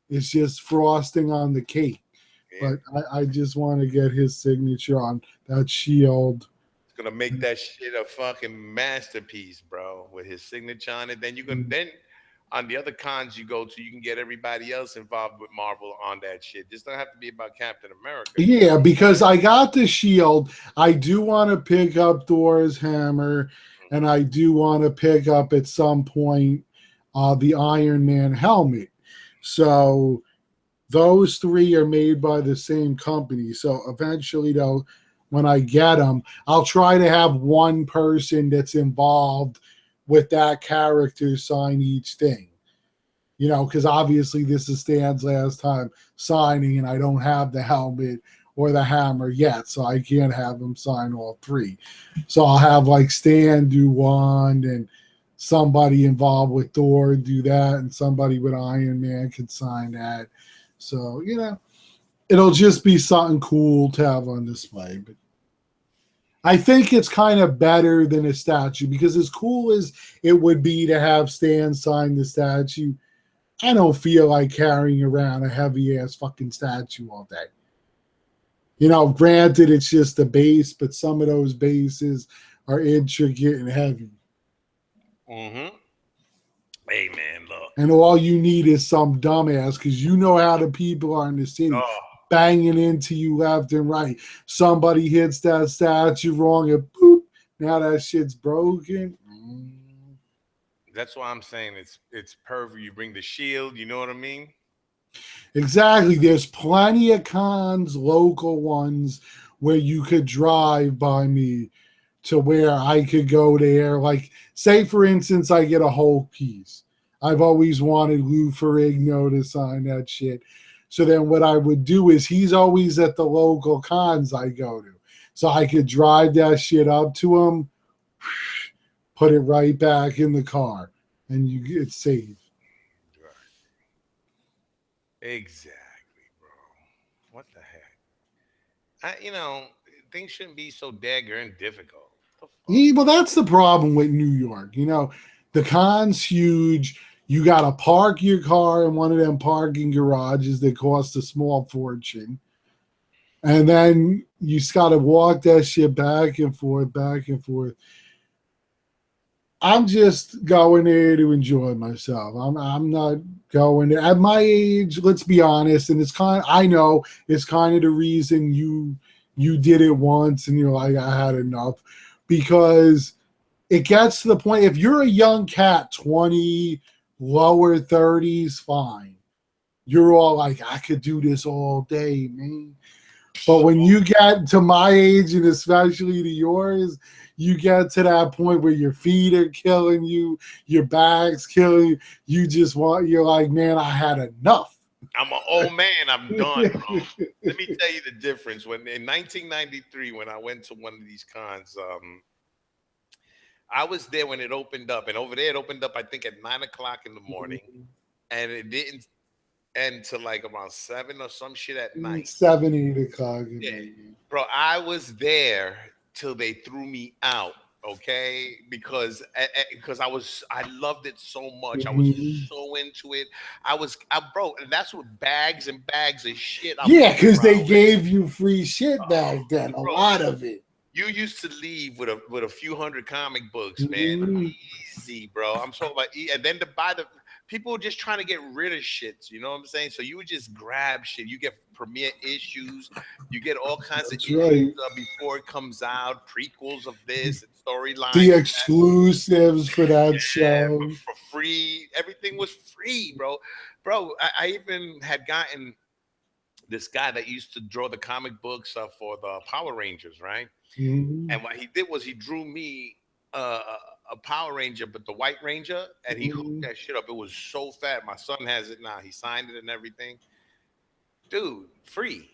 is just frosting on the cake. it. Yeah. But I just want to get his signature on that Shield. It's gonna make that shit a fucking masterpiece, bro, with his signature on it. Then you can then on the other cons you go to, you can get everybody else involved with Marvel on that shit. Just don't have to be about Captain America. You know Yeah, because I got the Shield. I do want to pick up Thor's hammer, and I do want to pick up at some point the Iron Man helmet. So those three are made by the same company. So eventually, though, when I get them, I'll try to have one person that's involved with that character sign each thing. Because obviously this is Stan's last time signing, and I don't have the helmet or the hammer yet, so I can't have him sign all three. So I'll have like Stan do one, and somebody involved with Thor do that, and somebody with Iron Man can sign that. So it'll just be something cool to have on display. But I think it's kind of better than a statue because as cool as it would be to have Stan sign the statue, I don't feel like carrying around a heavy ass fucking statue all day. Granted, it's just a base, but some of those bases are intricate and heavy. Mm-hmm. Hey man, look. And all you need is some dumbass because you know how the people are in the city Oh, banging into you left and right. Somebody hits that statue wrong and boop, now that shit's broken. that's why I'm saying it's perfect. You bring the shield, you know what I mean? Exactly. There's plenty of cons, local ones, where you could drive by me to where I could go there. Like, say, for instance, I get a Hulk piece. I've always wanted Lou Ferrigno to sign that shit. So then what I would do is he's always at the local cons I go to. So I could drive that shit up to him, put it right back in the car, and it's safe. Right. Exactly, bro. What the heck? Things shouldn't be so daggone difficult. What the fuck? Well, that's the problem with New York. The con's huge. You got to park your car in one of them parking garages that cost a small fortune. And then you just got to walk that shit back and forth, back and forth. I'm just going there to enjoy myself. I'm not going there. At my age, let's be honest, and it's kind I know it's kind of the reason you did it once and you're like, I had enough. Because it gets to the point, if you're a young cat, 20, lower 30s, fine. You're all like, I could do this all day, man. But when you get to my age, and especially to yours, you get to that point where your feet are killing you, your back's killing you. You're like, man, I had enough. I'm an old man. I'm done, bro. Let me tell you the difference. When in 1993, when I went to one of these cons, I was there when it opened up, and over there it opened up, I think, at 9 o'clock in the morning, and it didn't end till like around 7 or some shit at night. 7, 8 o'clock at Yeah, night. bro, I was there till they threw me out. Okay, because I loved it so much. I was Mhm. so into it. Bro, and that's what bags and bags of shit I'm Yeah, going because they around with. gave you free shit Oh, back then, a bro, lot of it. you used to leave with a few hundred comic books, man. Mhm. Easy, bro. I'm talking about, and then to buy the people were just trying to get rid of shit. You know what I'm saying? So you would just grab shit. You get premiere issues. You get all kinds of That's issues right. before it comes out. Prequels of this and storylines The of that. exclusives for that Yeah, show. for free. Everything was free, bro. Bro, I even had gotten this guy that used to draw the comic books for the Power Rangers, right? Mhm. And what he did was he drew me a Power Ranger, but the White Ranger, and he hooked Mhm. that shit up. It was so fat. My son has it now. He signed it and everything. Dude, free.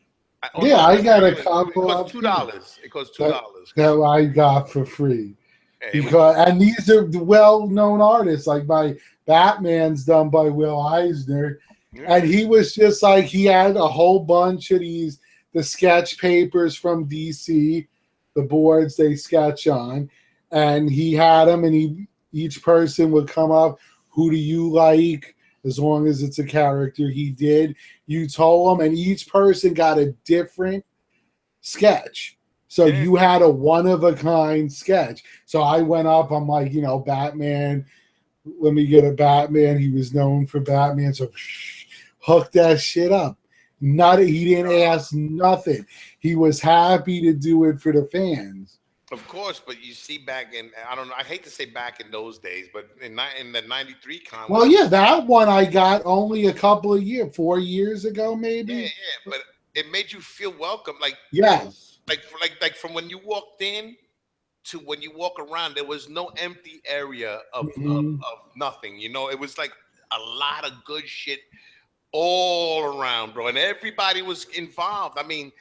Oh Yeah, no, I not got free. a It couple cost up two here dollars. It cost two that dollars. that I got for free. Yeah, it was Because and these are the well-known artists. Like my Batman's done by Will Eisner, and yeah, he was just like he had a whole bunch of the sketch papers from DC, the boards they sketch on, and he had them, and he each person would come up. Who do you like? As long as it's a character he did, you told him, and each person got a different sketch. So yeah. you had a one of a kind sketch. So I went up, I'm like, Batman, let me get a Batman. He was known for Batman. So hook that shit up. Not he didn't ask nothing. He was happy to do it for the fans. Of course, but you see back in, I don't know. I hate to say back in those days, but in the '93 con when Well, I yeah, that one I got only a couple of years, 4 years ago, yeah, maybe. yeah, but it made you feel welcome. Yes. Like from when you walked in to when you walk around, there was no empty area Mhm. of nothing. You know, it was like a lot of good shit all around, bro, and everybody was involved. I mean,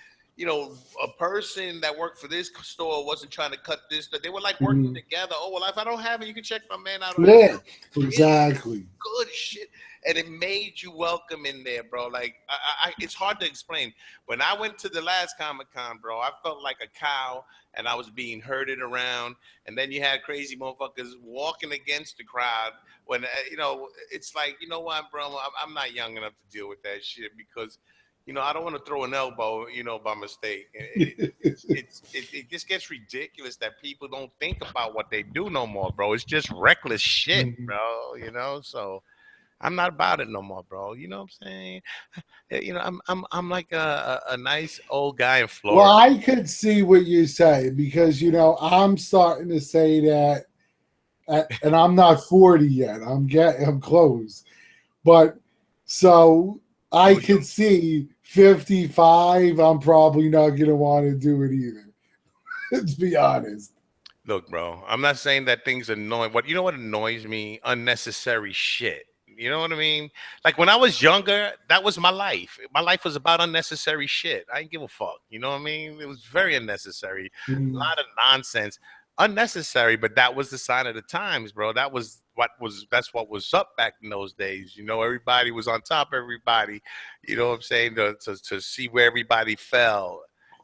a person that worked for this store wasn't trying to cut this. They were like working Mhm. together. Oh well, if I don't have it, you can check my man out on this. Yeah, Really exactly. good shit, and it made you welcome in there, bro. Like it's hard to explain. When I went to the last Comic Con, bro, I felt like a cow, and I was being herded around. And then you had crazy motherfuckers walking against the crowd. When it's like, you know what, bro, I'm not young enough to deal with that shit because. I don't want to throw an elbow, by mistake. It just gets ridiculous that people don't think about what they do no more, bro. It's just reckless shit, Mhm. bro. So I'm not about it no more, bro. You know what I'm saying? I'm like a nice old guy in Well, Florida. I could see what you're saying because I'm starting to say that, and I'm not 40 yet. I'm close, but so I You could see 55. I'm probably not gonna want to do it either. Let's be honest. Look, bro, I'm not saying that things annoy. What annoys me? Unnecessary shit. You know what I mean? Like when I was younger, that was my life. My life was about unnecessary shit. I didn't give a fuck. You know what I mean? It was very unnecessary. A Mm, lot of nonsense. Unnecessary, but that was the sign of the times, bro. That's what was up back in those days. Everybody was on top of everybody. You know what I'm saying? To see where everybody fell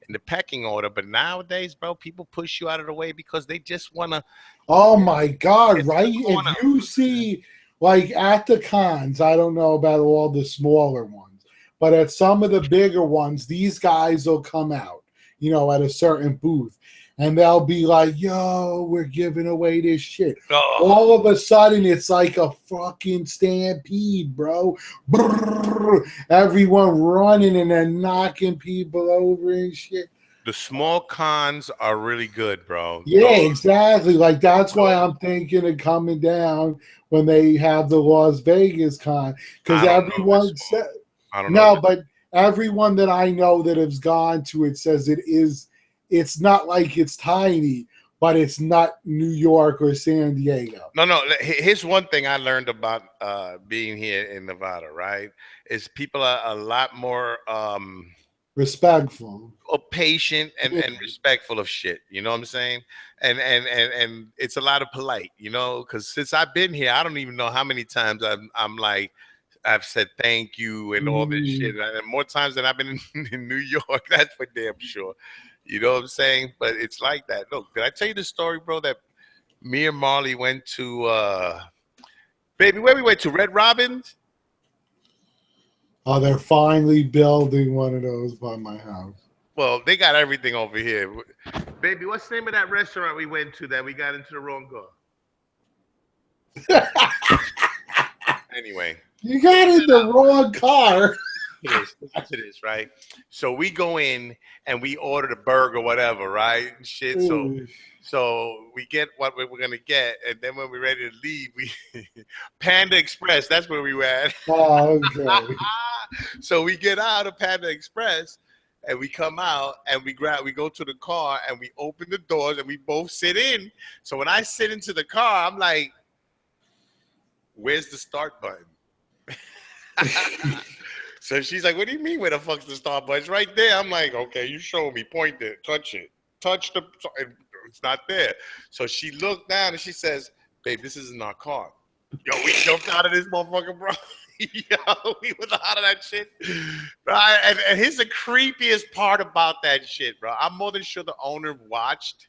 in the pecking order. But nowadays, bro, people push you out of the way because they just wanna Oh get my God! get to the Right? If corner. you see like at the cons, I don't know about all the smaller ones, but at some of the bigger ones, these guys will come out, at a certain booth, and they'll be like, "Yo, we're giving away this shit." Oh, All of a sudden, it's like a fucking stampede, bro. Brrr, everyone running and then knocking people over and shit. the small cons are really good, bro. Yeah, exactly. Like that's why Those I'm thinking of coming down when they have the Las Vegas con because I don't know if they're everyone small. said I don't know if no, but everyone that I know that has gone to it says it is. It's not like it's tiny, but it's not New York or San Diego. no, no. Here's one thing I learned about being here in Nevada. Right, is people are a lot more Respectful. patient Yeah. and respectful of shit. You know what I'm saying? And it's a lot of polite. You know, because since I've been here, I don't even know how many times I'm like. I've said thank you and all this shit, Mm. and more times than I've been in New York. That's for damn sure. You know what I'm saying? But it's like that. Look, did I tell you the story, bro? That me and Marley went to baby, where we went to Red Robin's. Oh, they're finally building one of those by my house. Well, they got everything over here. Baby, what's the name of that restaurant we went to that we got into the wrong door? Anyway, You got in the wrong car. listen to this, right? So we go in and we order the burger, whatever, right? And shit. So we get what we were gonna get, and then when we're ready to leave, we Panda Express. That's where we were at. Oh, okay. So we get out of Panda Express and we come out and we go to the car and we open the doors and we both sit in. So when I sit into the car, I'm like, where's the start button? So she's like, what do you mean where the fuck's the start button? It's right there. I'm like, okay, you show me, point it, touch it. Touch the it's not there. So she looked down and she says, babe, this isn't our car. Yo, we jumped out of this motherfucker, bro. Yo, we was out of that shit. Bro, and here's the creepiest part about that shit, bro. I'm more than sure the owner watched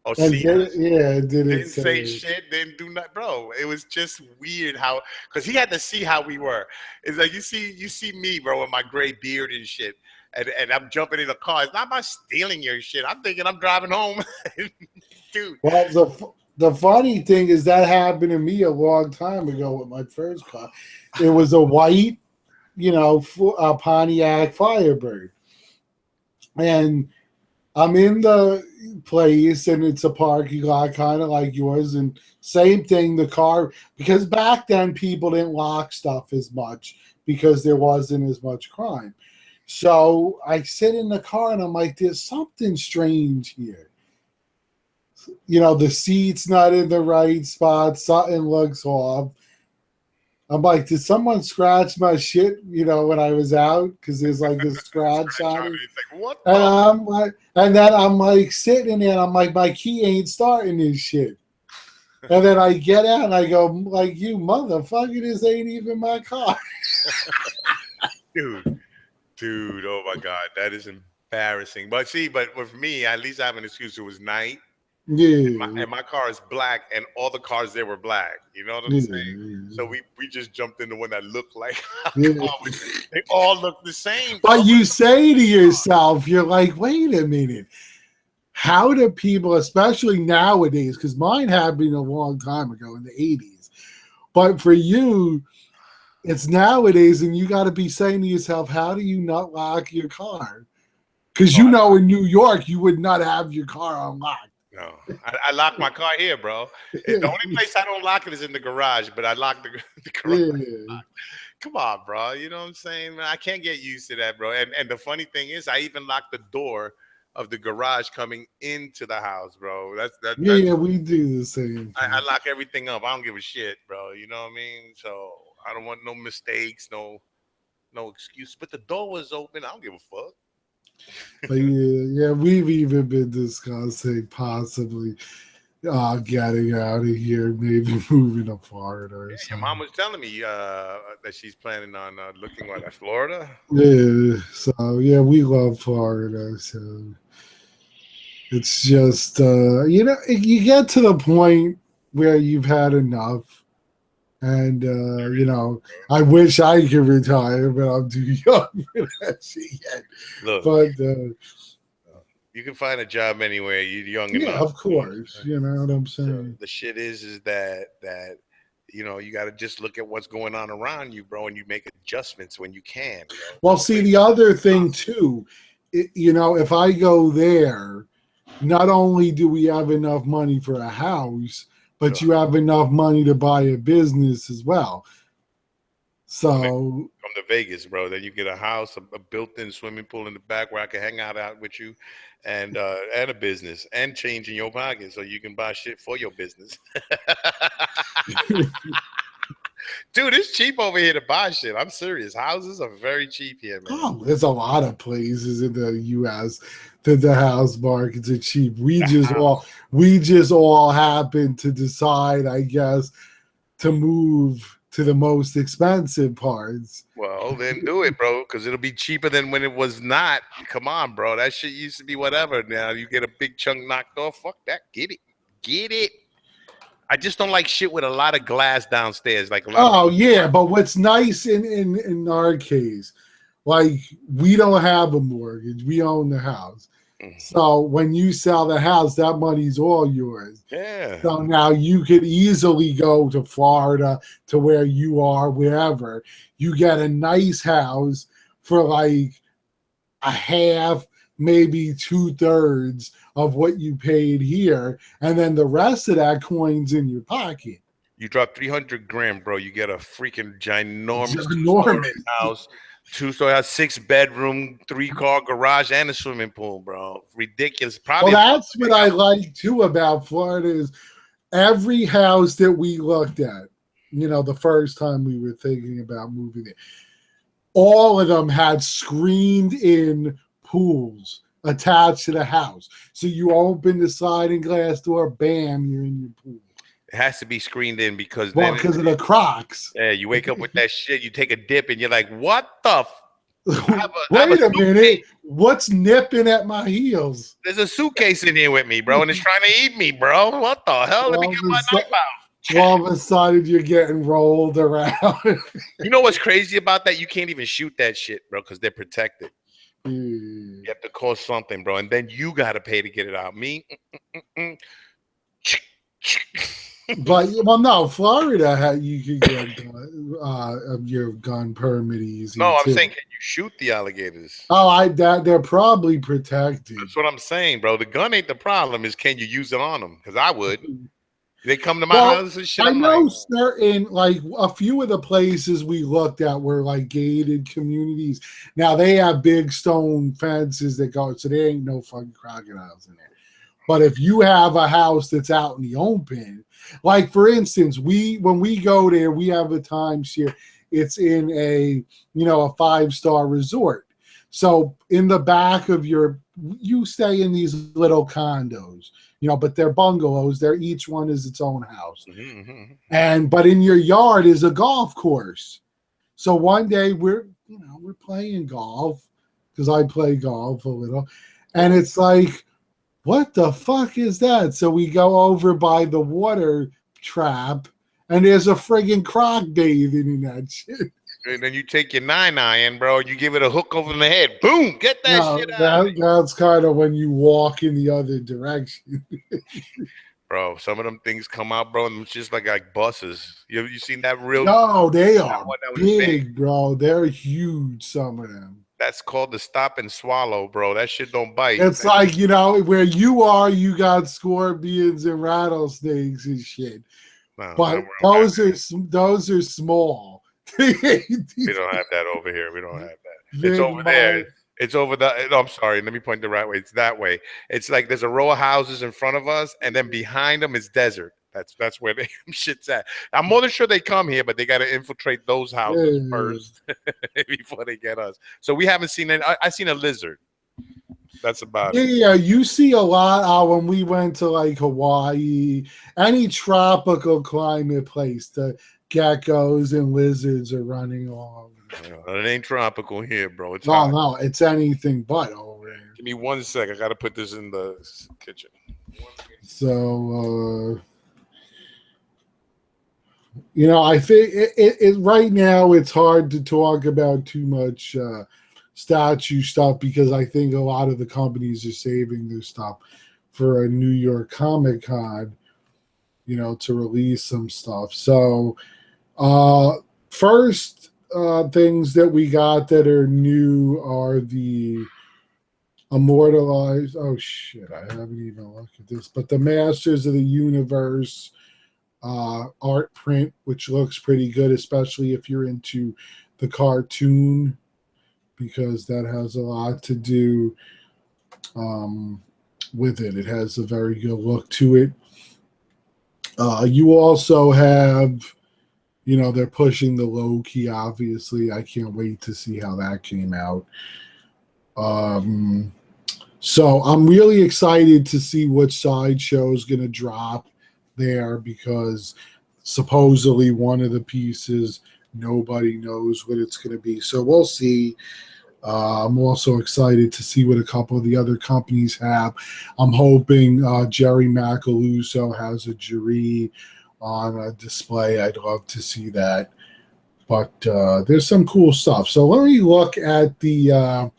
or And seen did it, us. yeah, it didn't Didn't say say. shit, didn't do nothing, bro. It was just weird how, because he had to see how we were. It's like you see me, bro, with my gray beard and shit, and I'm jumping in the car. It's not about stealing your shit. I'm thinking I'm driving home, dude. Well, the funny thing is that happened to me a long time ago with my first car. It was a white, Pontiac Firebird, and I'm in the place, and it's a parking lot, kind of like yours, and same thing. The car, because back then people didn't lock stuff as much because there wasn't as much crime. So I sit in the car and I'm like, there's something strange here. The seat's not in the right spot. Something looks off. I'm like, did someone scratch my shit, when I was out? Because there's like this scratch Scratch on on it. it. It's like what And the? I'm like, and then I'm like sitting there and I'm like, my key ain't starting this shit. And then I get out and I go, like, you motherfucker, this ain't even my car. Dude, dude, oh my god, that is embarrassing. But see, but with me, at least I have an excuse. It was night. Yeah. And my car is black, and all the cars there were black. You know what I'm saying? So Yeah. we just jumped into one that looked like a Yeah. car. They all look the same, bro. But you say to yourself, you're like, wait a minute. How do people, especially nowadays, because mine happened a long time ago in the 80s, but for you, it's nowadays, and you got to be saying to yourself, how do you not lock your car? Because Oh, in New York, you would not have your car unlocked. no, I locked my car here, bro. The only place I don't lock it is in the garage, but I lock the garage. Yeah. Come on, bro. You know what I'm saying? Man, I can't get used to that, bro. And the funny thing is, I even locked the door of the garage coming into the house, bro. Yeah, we do the same I thing. lock everything up. I don't give a shit, bro. You know what I mean? So I don't want no mistakes, no excuse. But the door was open. I don't give a fuck. But yeah, we've even been discussing possibly getting out of here, maybe moving to Florida or Yeah, your mom something. was telling me that she's planning on looking at Florida. Yeah, so yeah, we love Florida. So it's just, you get to the point where you've had enough. And I wish I could retire, but I'm too young for that shit yet. Look, But you can find a job anywhere. You're young yeah, enough. of You know what course, I'm saying? you know what I'm So saying. the shit is that you got to just look at what's going on around you, bro, and you make adjustments when you can, bro. Well, That's the see, way the other it's thing possible. too, if I go there, not only do we have enough money for a house, but Ugh. you have enough money to buy a business as well. Come to, So, come to Vegas, bro. Then you get a house, a built-in swimming pool in the back where I can hang out with you, and a business, and change in your pocket so you can buy shit for your business. Dude, it's cheap over here to buy shit. I'm serious. Houses are very cheap here, man. oh, there's a lot of places in the U.S. that the house markets are cheap. We The just all house. we just all happen to decide, I guess, to move to the most expensive parts. Well, then do it, bro, because it'll be cheaper than when it was not. Come on, bro. That shit used to be whatever. Now you get a big chunk knocked off. Fuck that. Get it. Get it. I just don't like shit with a lot of glass downstairs, like a lot of Oh blue yeah, glass. but what's nice in our case, like we don't have a mortgage, we own the house. Mm. So when you sell the house, that money's all yours. Yeah. So now you could easily go to Florida, to where you are, wherever. You get a nice house for like a half, maybe two-thirds of what you paid here, and then the rest of that coin's in your pocket. You drop 300 grand, bro. You get a freaking ginormous two-story Ginormous. house. Two-story house, six-bedroom, three-car garage, and a swimming pool, bro. Ridiculous. Well, Probably a that's big what I house. like too about Florida is every house that we looked at, the first time we were thinking about moving there, all of them had screened in pools attached to the house. So you open the sliding glass door, bam, you're in your pool. It has to be screened in because Well, then, because of the Crocs. yeah, you wake up with that shit. You take a dip, and you're like, "What the? I have a Wait a minute. suitcase. What's nipping at my heels? There's a suitcase in here with me, bro, and it's trying to eat me, bro. What the hell? Let me All get of a my sudden, knife out." all of a sudden you're getting rolled around. You know what's crazy about that? You can't even shoot that shit, bro, because they're protected. Hmm. You have to call something, bro, and then you gotta pay to get it out. Me, mm, But well, no, Florida, you could get your gun permit easy no, I'm too. saying, can you shoot the alligators? Oh, I that they're probably protected. That's what I'm saying, bro. The gun ain't the problem. Is can you use it on them? Because I would. They come to my Well, house and shit. I I'm like, know certain, like a few of the places we looked at were like gated communities. Now they have big stone fences that go, so there ain't no fucking crocodiles in there. But if you have a house that's out in the open, like for instance, we when we go there, we have a timeshare. It's in a 5-star resort. So in the back of you stay in these little condos, but they're bungalows. They're each one is its own house. mhm, mhm. And but in your yard is a golf course. So one day we're playing golf because I play golf a little, and Cool. it's like, what the fuck is that? So we go over by the water trap, and there's a friggin' croc bathing in that shit. And then you take your 9 iron, bro, and you give it a hook over the head. Boom! Get that shit No, out of there. that's kind of when you walk in the other direction. Bro, some of them things come out, bro, and it's just like buses. You seen that real No, they that are one that was big? big, bro. They're huge, some of them. That's called the stop and swallow, bro. That shit don't bite. It's like, where you are, you got scorpions and rattlesnakes and shit. No, we But don't got those are small. they, we don't have that over here. We don't have that. It's they over there. might. It's over the. No, I'm sorry. Let me point the right way. It's that way. It's like there's a row of houses in front of us, and then behind them is desert. That's where they shit's at. I'm more than sure they come here, but they got to infiltrate those houses Yeah. first before they get us. So we haven't seen it. I seen a lizard. That's about Yeah, it. yeah, you see a lot when we went to like Hawaii, any tropical climate place, the geckos and lizards are running all over. It ain't tropical here, bro. It's No, hot. no, it's anything but over here. Give me 1 sec. I got to put this in the kitchen. So, I think right now it's hard to talk about too much statue stuff because I think a lot of the companies are saving their stuff for a New York Comic Con, to release some stuff. So, uh, first things that we got that are new are the Immortalized. Oh shit! I haven't even looked at this, but the Masters of the Universe art print, which looks pretty good, especially if you're into the cartoon, because that has a lot to do um, with it. It has a very good look to it. You also have, they're pushing the low key, obviously. I can't wait to see how that came out. Um, so I'm really excited to see which sideshow is going to drop there because supposedly one of the pieces nobody knows what it's going to be. So we'll see. I'm also excited to see what a couple of the other companies have. I'm hoping Jerry Macaluso has a jury on a display. I'd love to see that. But there's some cool stuff. So let me look at the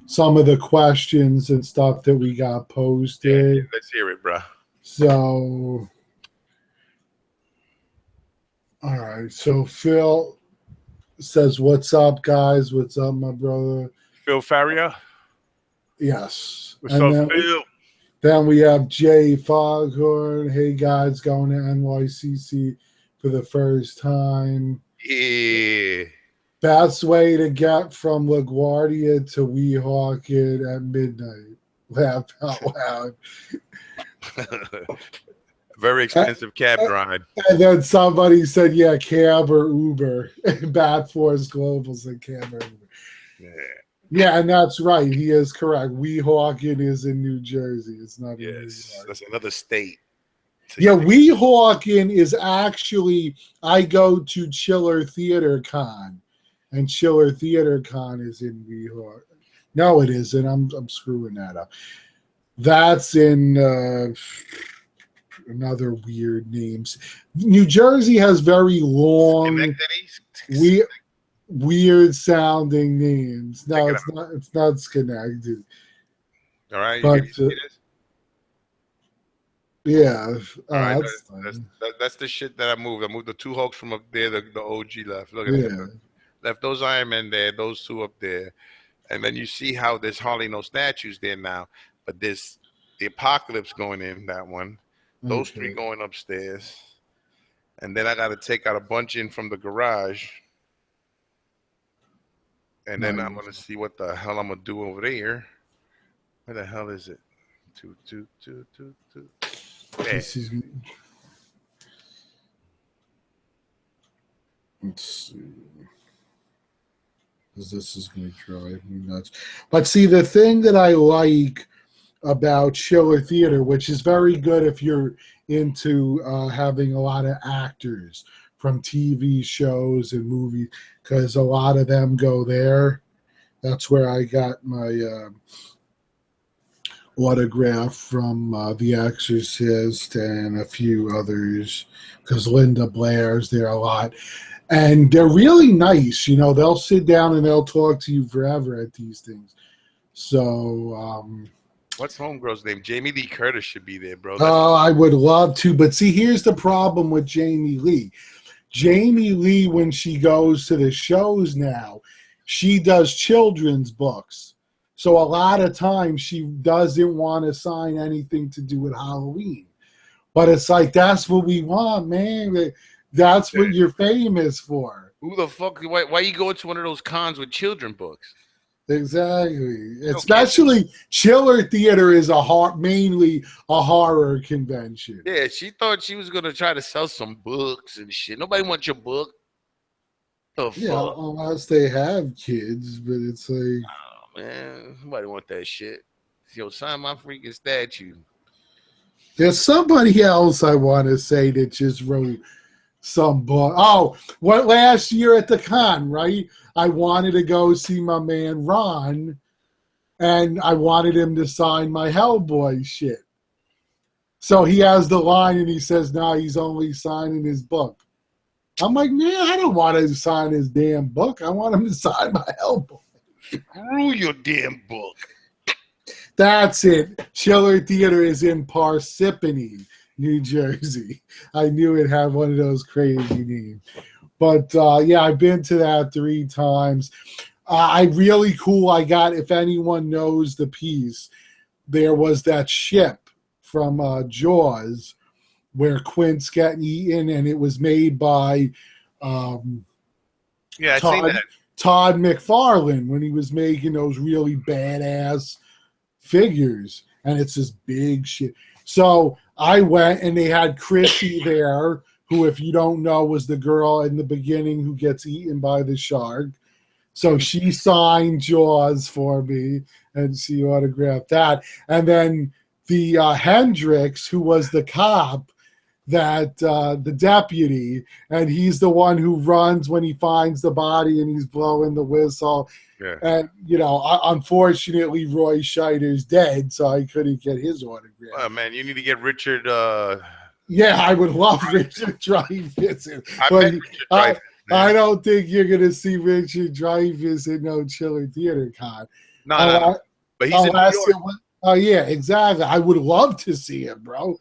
some of the questions and stuff that we got Yeah, posted. let's hear it, bro. So, all right. So Phil says, "What's up, guys? What's up, my brother?" Phil Faria. Yes, What's and up, then Phil? we have Jay Foghorn. Hey guys, going to NYCC for the first time. Yeah. Best way to get from LaGuardia to Weehawken at midnight. Laugh out loud. Very A- expensive cab ride. And then somebody said, "Yeah, cab or Uber." Bad Force Global said cab or Uber. Yeah. Yeah, and that's right. He is correct. Weehawken is in New Jersey. It's not in New Yes. York. That's another state. So Yeah, you think Weehawken is actually, I go to Chiller Theater Con, and Chiller Theater Con is in Weehawken. No, it isn't. I'm screwing that up. That's in another weird names. New Jersey has very long, Schenectady? we, weird sounding names. Check No, it it's out. not. It's not Schenectady, All right. You but see this? yeah, All right. that's That's the shit that I moved. I moved the two Hulks from up there. The OG left. Look at that. yeah, Left those Iron Men there. Those two up there. And then you see how there's hardly no statues there now. But there's the Apocalypse going in that one. Those three okay, going upstairs. And then I got to take out a bunch in from the garage. And then I'm gonna nice. see what the hell I'm gonna do over there. Where the hell is it? Two. There. This is, let's see, because this is going to drive me nuts. But see, the thing that I like about Schiller Theater, which is very good if you're into having a lot of actors from TV shows and movies, because a lot of them go there. That's where I got my autograph from The Exorcist and a few others, because Linda Blair's there a lot. And they're really nice. They'll sit down and they'll talk to you forever at these things. So, What's homegirl's name? Jamie Lee Curtis should be there, bro. That's I would love to. But see, here's the problem with Jamie Lee. Jamie Lee, when she goes to the shows now, she does children's books. So a lot of times she doesn't want to sign anything to do with Halloween. But it's like, that's what we want, man. That's what you're famous for. who the fuck? Why you going to one of those cons with children books? Exactly. You don't get. Especially Chiller Theater is mainly a horror convention. Yeah, she thought she was gonna try to sell some books and shit. Nobody wants your book. The Yeah, fuck? unless they have kids, but it's like, Oh, man, nobody want that shit. Yo, sign my freaking statue. there's somebody else I want to say that just wrote some book. Oh, what last year at the con, right? I wanted to go see my man Ron, and I wanted him to sign my Hellboy shit. So he has the line, and he says, "No, he's only signing his book." I'm like, man, I don't want to sign his damn book. I want him to sign my elbow. Screw your damn book. That's it. Schiller Theater is in Parsippany, New Jersey. I knew it had one of those crazy names. But yeah, I've been to that 3 times. I really cool. I got, if anyone knows the piece, there was that ship from Jaws where Quint's getting eaten, and it was made by um, Yeah, I seen Todd that. Todd McFarlane when he was making those really badass figures, and it's this big shit. So I went, and they had Chrissy there, who, if you don't know, was the girl in the beginning who gets eaten by the shark. So she signed Jaws for me, and she autographed that. And then the Hendrix, who was the cop, that the deputy, and he's the one who runs when he finds the body and he's blowing the whistle. Yeah. And, you know, unfortunately, Roy Scheider's dead, so I couldn't get his autograph. Oh, man, you need to get Richard. Yeah, I would love Richard Dreyfuss. I But met Richard Dreyfuss. I don't think you're going to see Richard Dreyfuss in no Chiller Theater Con. No. But he's in New York. Oh, yeah, exactly. I would love to see him, bro.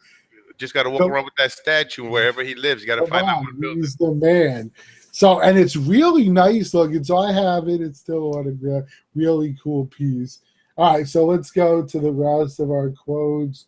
Just got to walk around with that statue wherever he lives. You got to find out what building. He's the man. So, and it's really nice looking. So I have it. It's still autographed. Really cool piece. All right, so let's go to the rest of our quotes.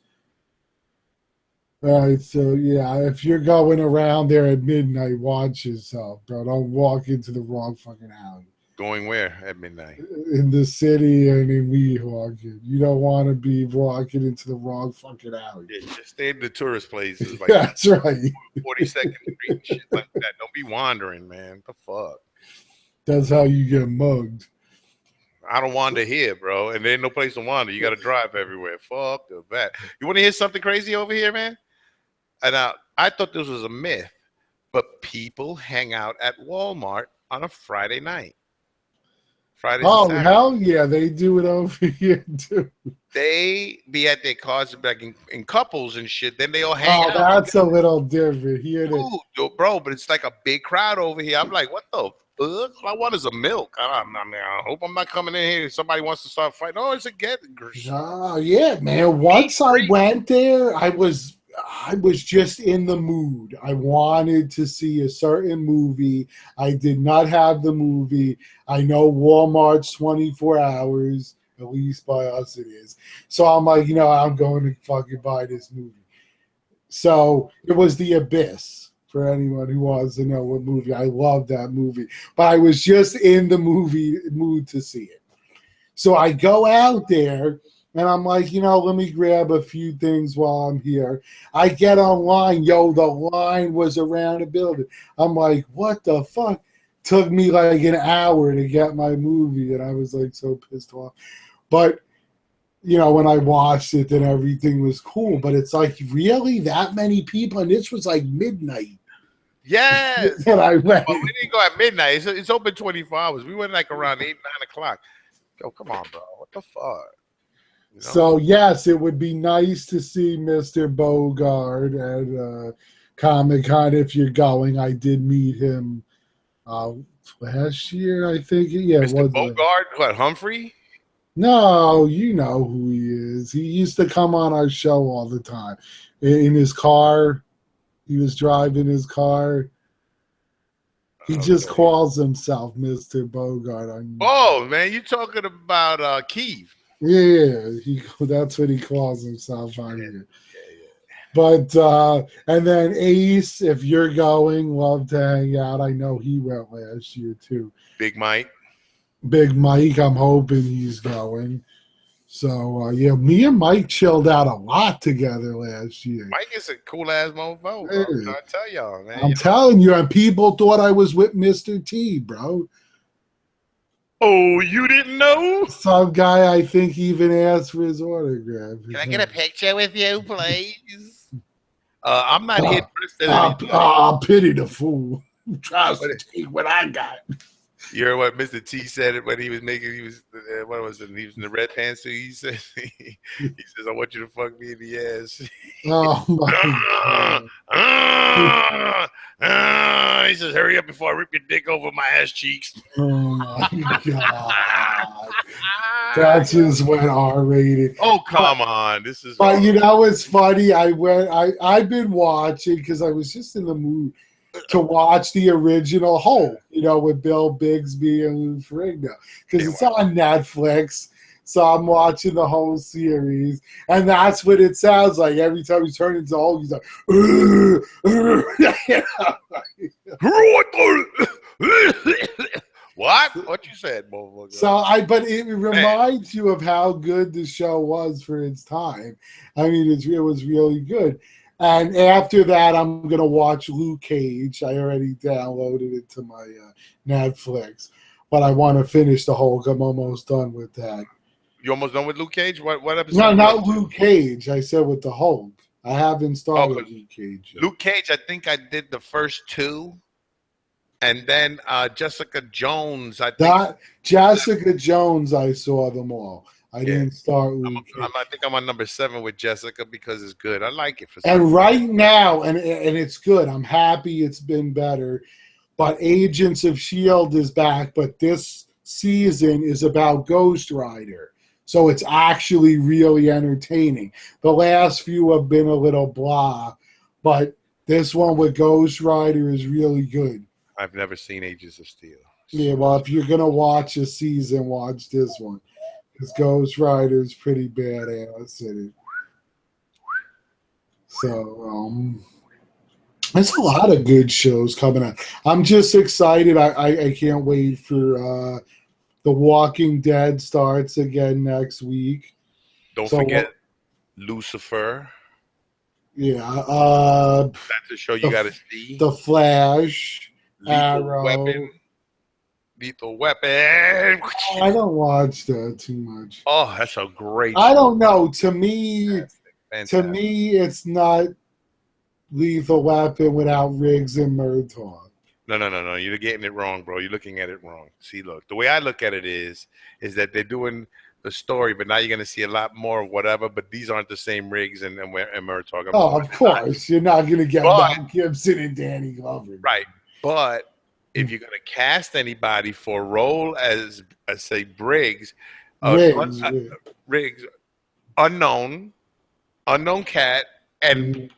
All right, so yeah, if you're going around there at midnight, watch yourself, bro. Don't walk into the wrong fucking alley. Going where at midnight? In the city and in Weehawken. You don't want to be walking into the wrong fucking alley. Yeah, just stay in the tourist places. Like That's right. 42nd Street and shit like that. Don't be wandering, man. The fuck? That's how you get mugged. I don't wander here, bro. And there ain't no place to wander. You got to drive everywhere. Fuck that. You want to hear something crazy over here, man? And I thought this was a myth, but people hang out at Walmart on a Friday night. Oh, hell yeah, they do it over here too. They be at their cars like in couples and shit. Then they all hang out. Oh, that's a little different here. Dude, bro, but it's like a big crowd over here. I'm like, what the fuck? All I want is a milk. I hope I'm not coming in here. Somebody wants to start fighting. Oh, it's a get. Oh, yeah, man. Once I went there, I was just in the mood. I wanted to see a certain movie. I did not have the movie. I know Walmart's 24 hours, at least by us it is. So I'm like, you know, I'm going to fucking buy this movie. So it was The Abyss, for anyone who wants to know what movie. I love that movie. But I was just in the movie mood to see it. So I go out there, and I'm like, you know, let me grab a few things while I'm here. I get online. Yo, the line was around the building. I'm like, what the fuck? Took me like an hour to get my movie, and I was like so pissed off. But, you know, when I watched it, then everything was cool. But it's like, really? That many people? And this was like midnight. Yes. And I went. Well, we didn't go at midnight. It's open 24 hours. We went like around 8, 9 o'clock. Yo, come on, bro. What the fuck? You know? So, yes, it would be nice to see Mr. Bogart at Comic-Con if you're going. I did meet him last year, I think. Yeah, Mr. Bogart? What, Humphrey? No, you know who he is. He used to come on our show all the time. In his car. He was driving his car. He just calls himself Mr. Bogart. Oh, man, you talking about Keith. Yeah, that's what he calls himself on here. But and then Ace, if you're going, love to hang out. I know he went last year too. Big Mike, I'm hoping he's going. So yeah, me and Mike chilled out a lot together last year. Mike is a cool ass mofo, bro. Yeah. I tell y'all, man. I'm telling you, and people thought I was with Mr. T, bro. Oh, you didn't know? Some guy, I think, even asked for his autograph. Can I get a picture with you, please? I'm not here to I'll pity the fool who tries to take what I got. You heard what Mr. T said when he was what was it? He was in the red pantsuit. He says, he says, "I want you to fuck me in the ass." Oh my god. He says, "Hurry up before I rip your dick over my ass cheeks." Oh my god. That just went R rated. Oh, But come on! This is but you know what's funny? I've been watching because I was just in the mood to watch the original Hulk, with Bill Bixby and Lou Ferrigno, because it's on Netflix. So I'm watching the whole series, and that's what it sounds like every time he turns into Hulk. He's like, what? What you said, motherfucker? But it reminds you of how good the show was for its time. I mean, it was really good. And after that, I'm gonna watch Luke Cage. I already downloaded it to my Netflix, but I want to finish the Hulk. I'm almost done with that. You almost done with Luke Cage? What episode? No, not Luke Cage. I said with the Hulk. I haven't started Luke Cage yet. Luke Cage, I think I did the first two. And then Jessica Jones, I think. Jessica Jones, I saw them all. I didn't start Luke Cage. I think I'm on number 7 with Jessica because it's good. I like it for some And reason. right now, and it's good. I'm happy it's been better. But Agents of S.H.I.E.L.D. is back. But this season is about Ghost Rider. So it's actually really entertaining. The last few have been a little blah. But this one with Ghost Rider is really good. I've never seen Agents of S.H.I.E.L.D. Yeah, well, if you're going to watch a season, watch this one. Because Ghost Rider is pretty badass in it. So, there's a lot of good shows coming out. I'm just excited. I can't wait for The Walking Dead starts again next week. Don't forget Lucifer. Yeah. That's a show you got to see. The Flash. Arrow. Lethal Weapon. I don't watch that too much. Oh, that's a great show. I don't know. To me, it's not Lethal Weapon without Riggs and Murtaugh. No. You're getting it wrong, bro. You're looking at it wrong. See, look, the way I look at it is that they're doing the story, but now you're going to see a lot more of whatever, but these aren't the same Riggs and Murtaugh. Of course. You're not going to get Mel Gibson and Danny Glover. Right. But if you're going to cast anybody for a role as say, Riggs, unknown cat, and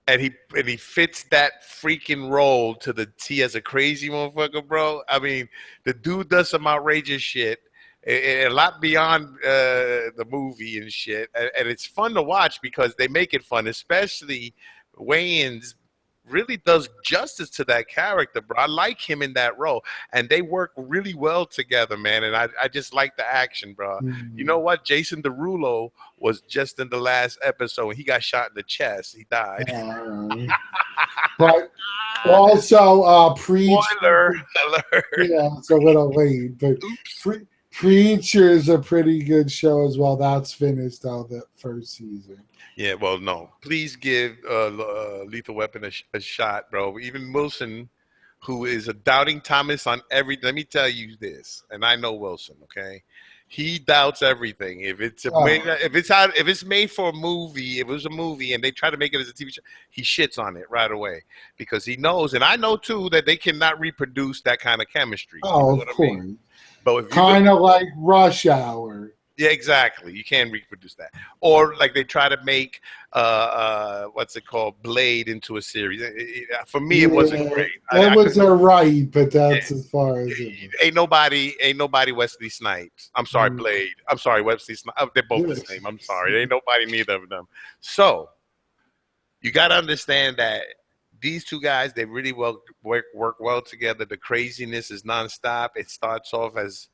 he fits that freaking role to the T as a crazy motherfucker, bro. I mean, the dude does some outrageous shit, a lot beyond the movie and shit, and it's fun to watch because they make it fun, especially Wayans really does justice to that character, bro. I like him in that role, and they work really well together, man. And I just like the action, bro. You know what? Jason Derulo was just in the last episode, and he got shot in the chest. He died. But also, Spoiler alert. Yeah, it's a little late, but Preacher is a pretty good show as well. That's finished out the first season. Yeah, well, no. Please give Lethal Weapon a shot, bro. Even Wilson, who is a doubting Thomas on everything. Let me tell you this, and I know Wilson. Okay, he doubts everything. If it's made for a movie, if it was a movie and they try to make it as a TV show, he shits on it right away because he knows, and I know too, that they cannot reproduce that kind of chemistry. Oh, of course. I mean? But kind of like Rush Hour. Yeah, exactly. You can't reproduce that. Or like they try to make what's it called, Blade into a series. For me, it wasn't great. That was alright, but that's as far as it ain't nobody Wesley Snipes. I'm sorry, Blade. I'm sorry, Wesley Snipes. They're both the same. I'm sorry. Ain't nobody neither of them. So you got to understand that these two guys, they really work well together. The craziness is nonstop. It starts off as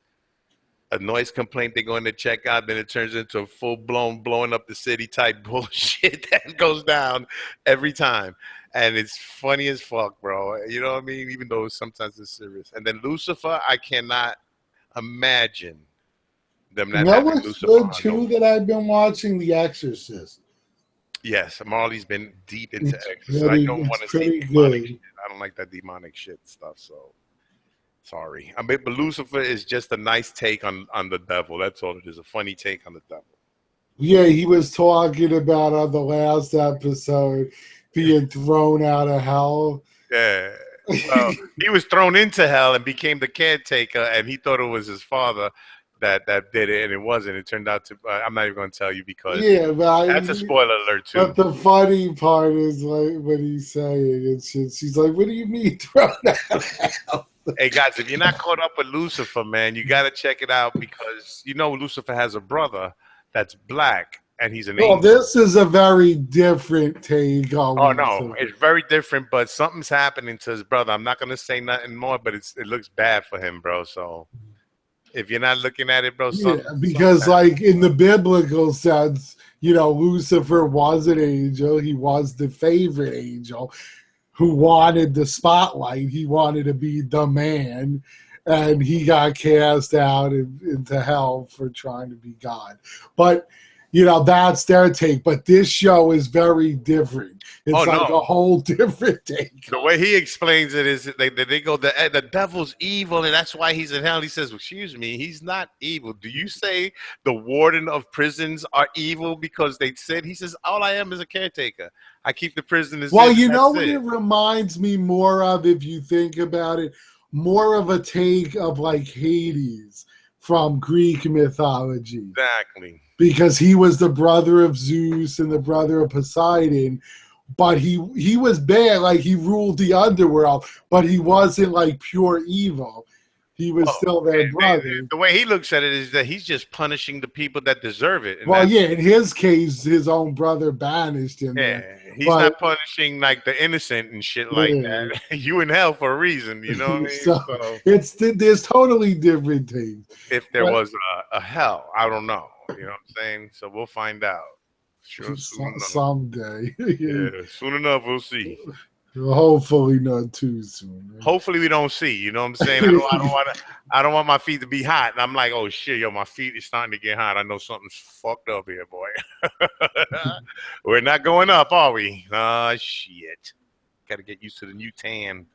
a noise complaint they're going to check out, then it turns into a full-blown blowing up the city type bullshit that goes down every time. And it's funny as fuck, bro. You know what I mean? Even though sometimes it's serious. And then Lucifer, I cannot imagine them not having Lucifer. You know what's good, too, that I've been watching? The Exorcist. Yes, Marley's been deep into Exorcist. I don't want to see demonic shit. I don't like that demonic shit stuff, so Sorry, I mean, but Lucifer is just a nice take on the devil. That's all it is. A funny take on the devil. Yeah, he was talking about on the last episode being thrown out of hell. Yeah. Well, he was thrown into hell and became the caretaker, and he thought it was his father that did it, and it wasn't. It turned out to. I'm not even going to tell you because Yeah, that's a spoiler alert too. but the funny part is like what he's saying and shit. She's like, "What do you mean thrown out of hell?" Hey guys, if you're not caught up with Lucifer, man, you got to check it out because you know Lucifer has a brother that's black, and he's an Well, angel. this is a very different take Oh on no, Lucifer. it's very different, but something's happening to his brother. I'm not gonna say nothing more, but it looks bad for him, bro. So if you're not looking at it, bro, Yeah, something's because like in the biblical sense, Lucifer was an angel. He was the favorite angel who wanted the spotlight. He wanted to be the man, and he got cast out into hell for trying to be God. But that's their take. But this show is very different. Oh It's like a no. whole different take. The way he explains it is they go the devil's evil and that's why he's in hell. He says, well, "Excuse me, he's not evil. Do you say the warden of prisons are evil because they said?" He says, "All I am is a caretaker. I keep the prisoners Well, in, and you know that's what it it." reminds me more of, if you think about it, more of a take of like Hades from Greek mythology, Exactly. because he was the brother of Zeus and the brother of Poseidon, but he was bad, like he ruled the underworld, but he wasn't like pure evil. He was Well, still their brother. the way he looks at it is that he's just punishing the people that deserve it, and Well, that's yeah, in his case, his own brother banished him there. yeah. He's But not punishing like the innocent and shit like yeah, that. You in hell for a reason, you know what I mean? so So there's totally different things. if there But was a hell, I don't know. You know what I'm saying? So we'll find out. Sure, soon enough. someday, Yeah, soon enough we'll see. hopefully not too soon. Hopefully we don't see. You know what I'm saying? I don't want my feet to be hot. And I'm like, oh shit, yo, my feet is starting to get hot. I know something's fucked up here, boy. We're not going up, are we? Shit. Got to get used to the new tan.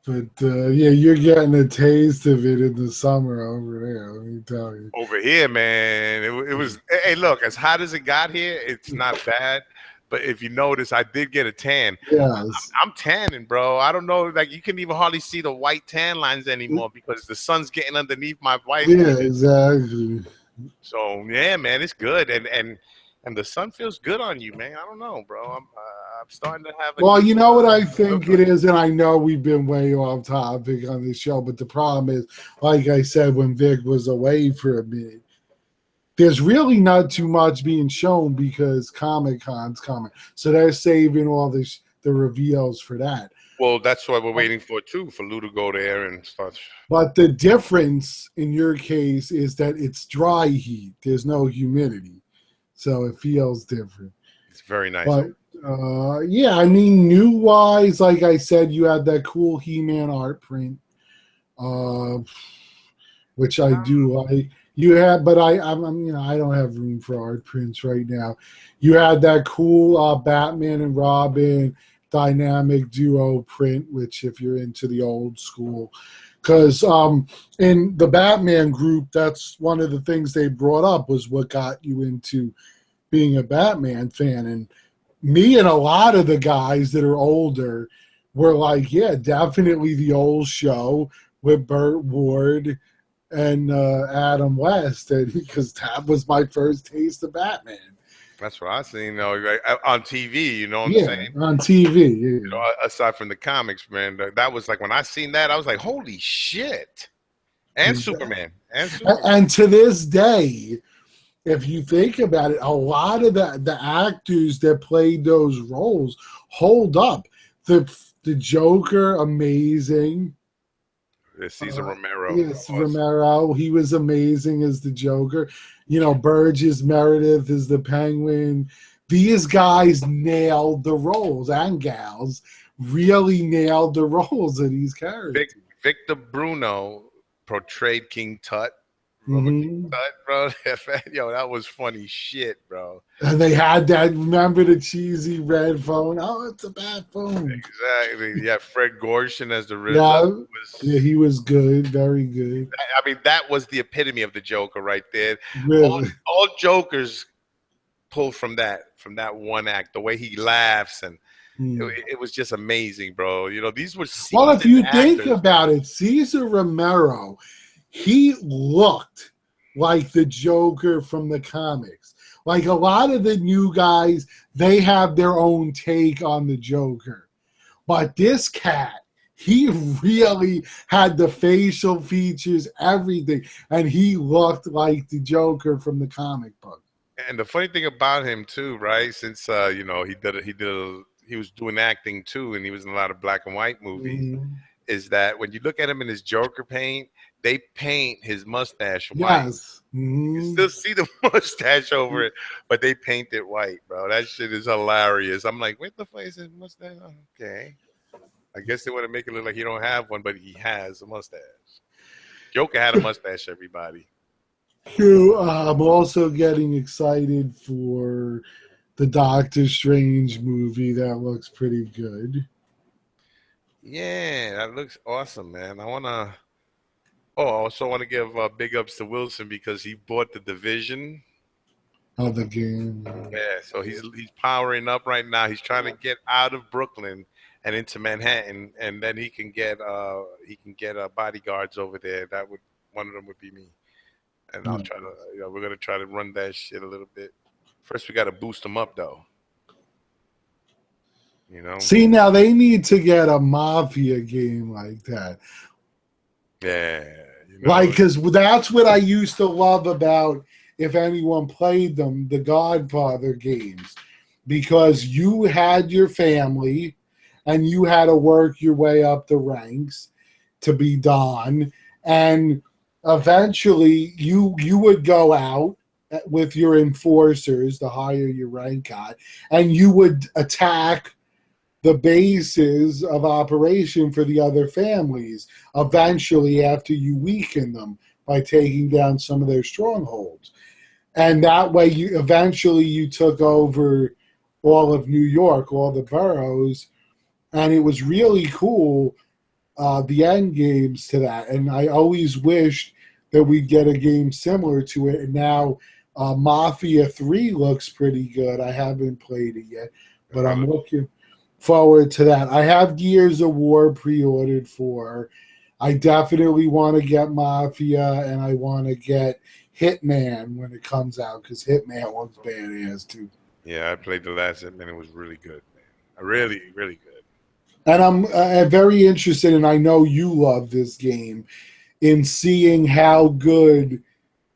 But yeah, you're getting a taste of it in the summer over there. Let me tell you. Over here, man, it was. Hey, look, as hot as it got here, it's not bad. But if you notice, I did get a tan. Yes. I'm tanning, bro. I don't know, like you can even hardly see the white tan lines anymore because the sun's getting underneath my white. Yeah, exactly. So yeah, man, it's good, and the sun feels good on you, man. I don't know, bro. I'm starting to have a Well, you know what I feel think it good. is, and I know we've been way off topic on this show, but the problem is, like I said, when Vic was away for a minute, there's really not too much being shown because Comic Con's coming, so they're saving all the reveals for that. Well, that's what we're waiting for too, for Lou to go there and start. But the difference in your case is that it's dry heat. There's no humidity, so it feels different. It's very nice. But yeah, I mean, new wise, like I said, you had that cool He-Man art print, uh, which I do like. You had, but I don't have room for art prints right now. You had that cool Batman and Robin dynamic duo print, which if you're into the old school, because in the Batman group, that's one of the things they brought up was what got you into being a Batman fan. And me and a lot of the guys that are older were like, yeah, definitely the old show with Burt Ward and Adam West, and because that was my first taste of Batman. That's what I seen, like, on TV. You know what I'm Yeah, saying? on TV. You Yeah. know, aside from the comics, man, that was like when I seen that, I was like, holy shit! And Superman, and Superman. And to this day, if you think about it, a lot of the actors that played those roles hold up. The Joker, amazing. Cesar Romero. Yes, Romero. He was amazing as the Joker. Burgess Meredith is the Penguin. These guys nailed the roles, and gals really nailed the roles of these characters. Victor Bruno portrayed King Tut Bro, when he Hmm. cut, bro, yo, that was funny shit, bro. And they had that. Remember the cheesy red phone? Oh, it's a bad phone. Exactly. Yeah, Fred Gorshin as the Riddler Yeah, yeah, was. he was good, very good. I mean, that was the epitome of the Joker right there. All, Really. all Jokers pulled from that one act. The way he laughs and Hmm. it was just amazing, bro. You know, these were Well, if seasoned you think actors, about man. it, Caesar Romero, he looked like the Joker from the comics. Like a lot of the new guys, they have their own take on the Joker. But this cat, he really had the facial features, everything, and he looked like the Joker from the comic book. And the funny thing about him too, right? Since you know, he was doing acting too, and he was in a lot of black and white movies. Mhm. Is that when you look at him in his Joker paint, they paint his mustache white. Yes. You Mhm. still see the mustache over it, but they paint it white, bro. That shit is hilarious. I'm like, what the fuck is his mustache? Okay. I guess they want to make it look like he don't have one, but he has a mustache. Joker had a mustache, everybody. True. I'm also getting excited for the Doctor Strange movie. That looks pretty good. Yeah, that looks awesome, man. I wanna. Oh, I also want to give big ups to Wilson because he bought the division. Of the game. Yeah, so he's powering up right now. He's trying to get out of Brooklyn and into Manhattan, and then he can get bodyguards over there. That would one of them would be me, and I'll try to you know we're gonna try to run that shit a little bit. First, we got to boost him up though. You know. See, now they need to get a Mafia game like that. Yeah, you Like, know. because that's what I used to love about, if anyone played them, the Godfather games. Because you had your family and you had to work your way up the ranks to be Don. And eventually you would go out with your enforcers, the higher your rank got, and you would attack the bases of operation for the other families eventually after you weaken them by taking down some of their strongholds. And that way you eventually you took over all of New York, all the boroughs, and it was really cool, the end games to that. And I always wished that we'd get a game similar to it. And now Mafia 3 looks pretty good. I haven't played it yet, but I'm looking forward to that. I have Gears of War pre-ordered for. I definitely want to get Mafia and I want to get Hitman when it comes out because Hitman looks badass too. Yeah, I played the last and it was really good, man. Really, really good. And I'm very interested, and I know you love this game, in seeing how good,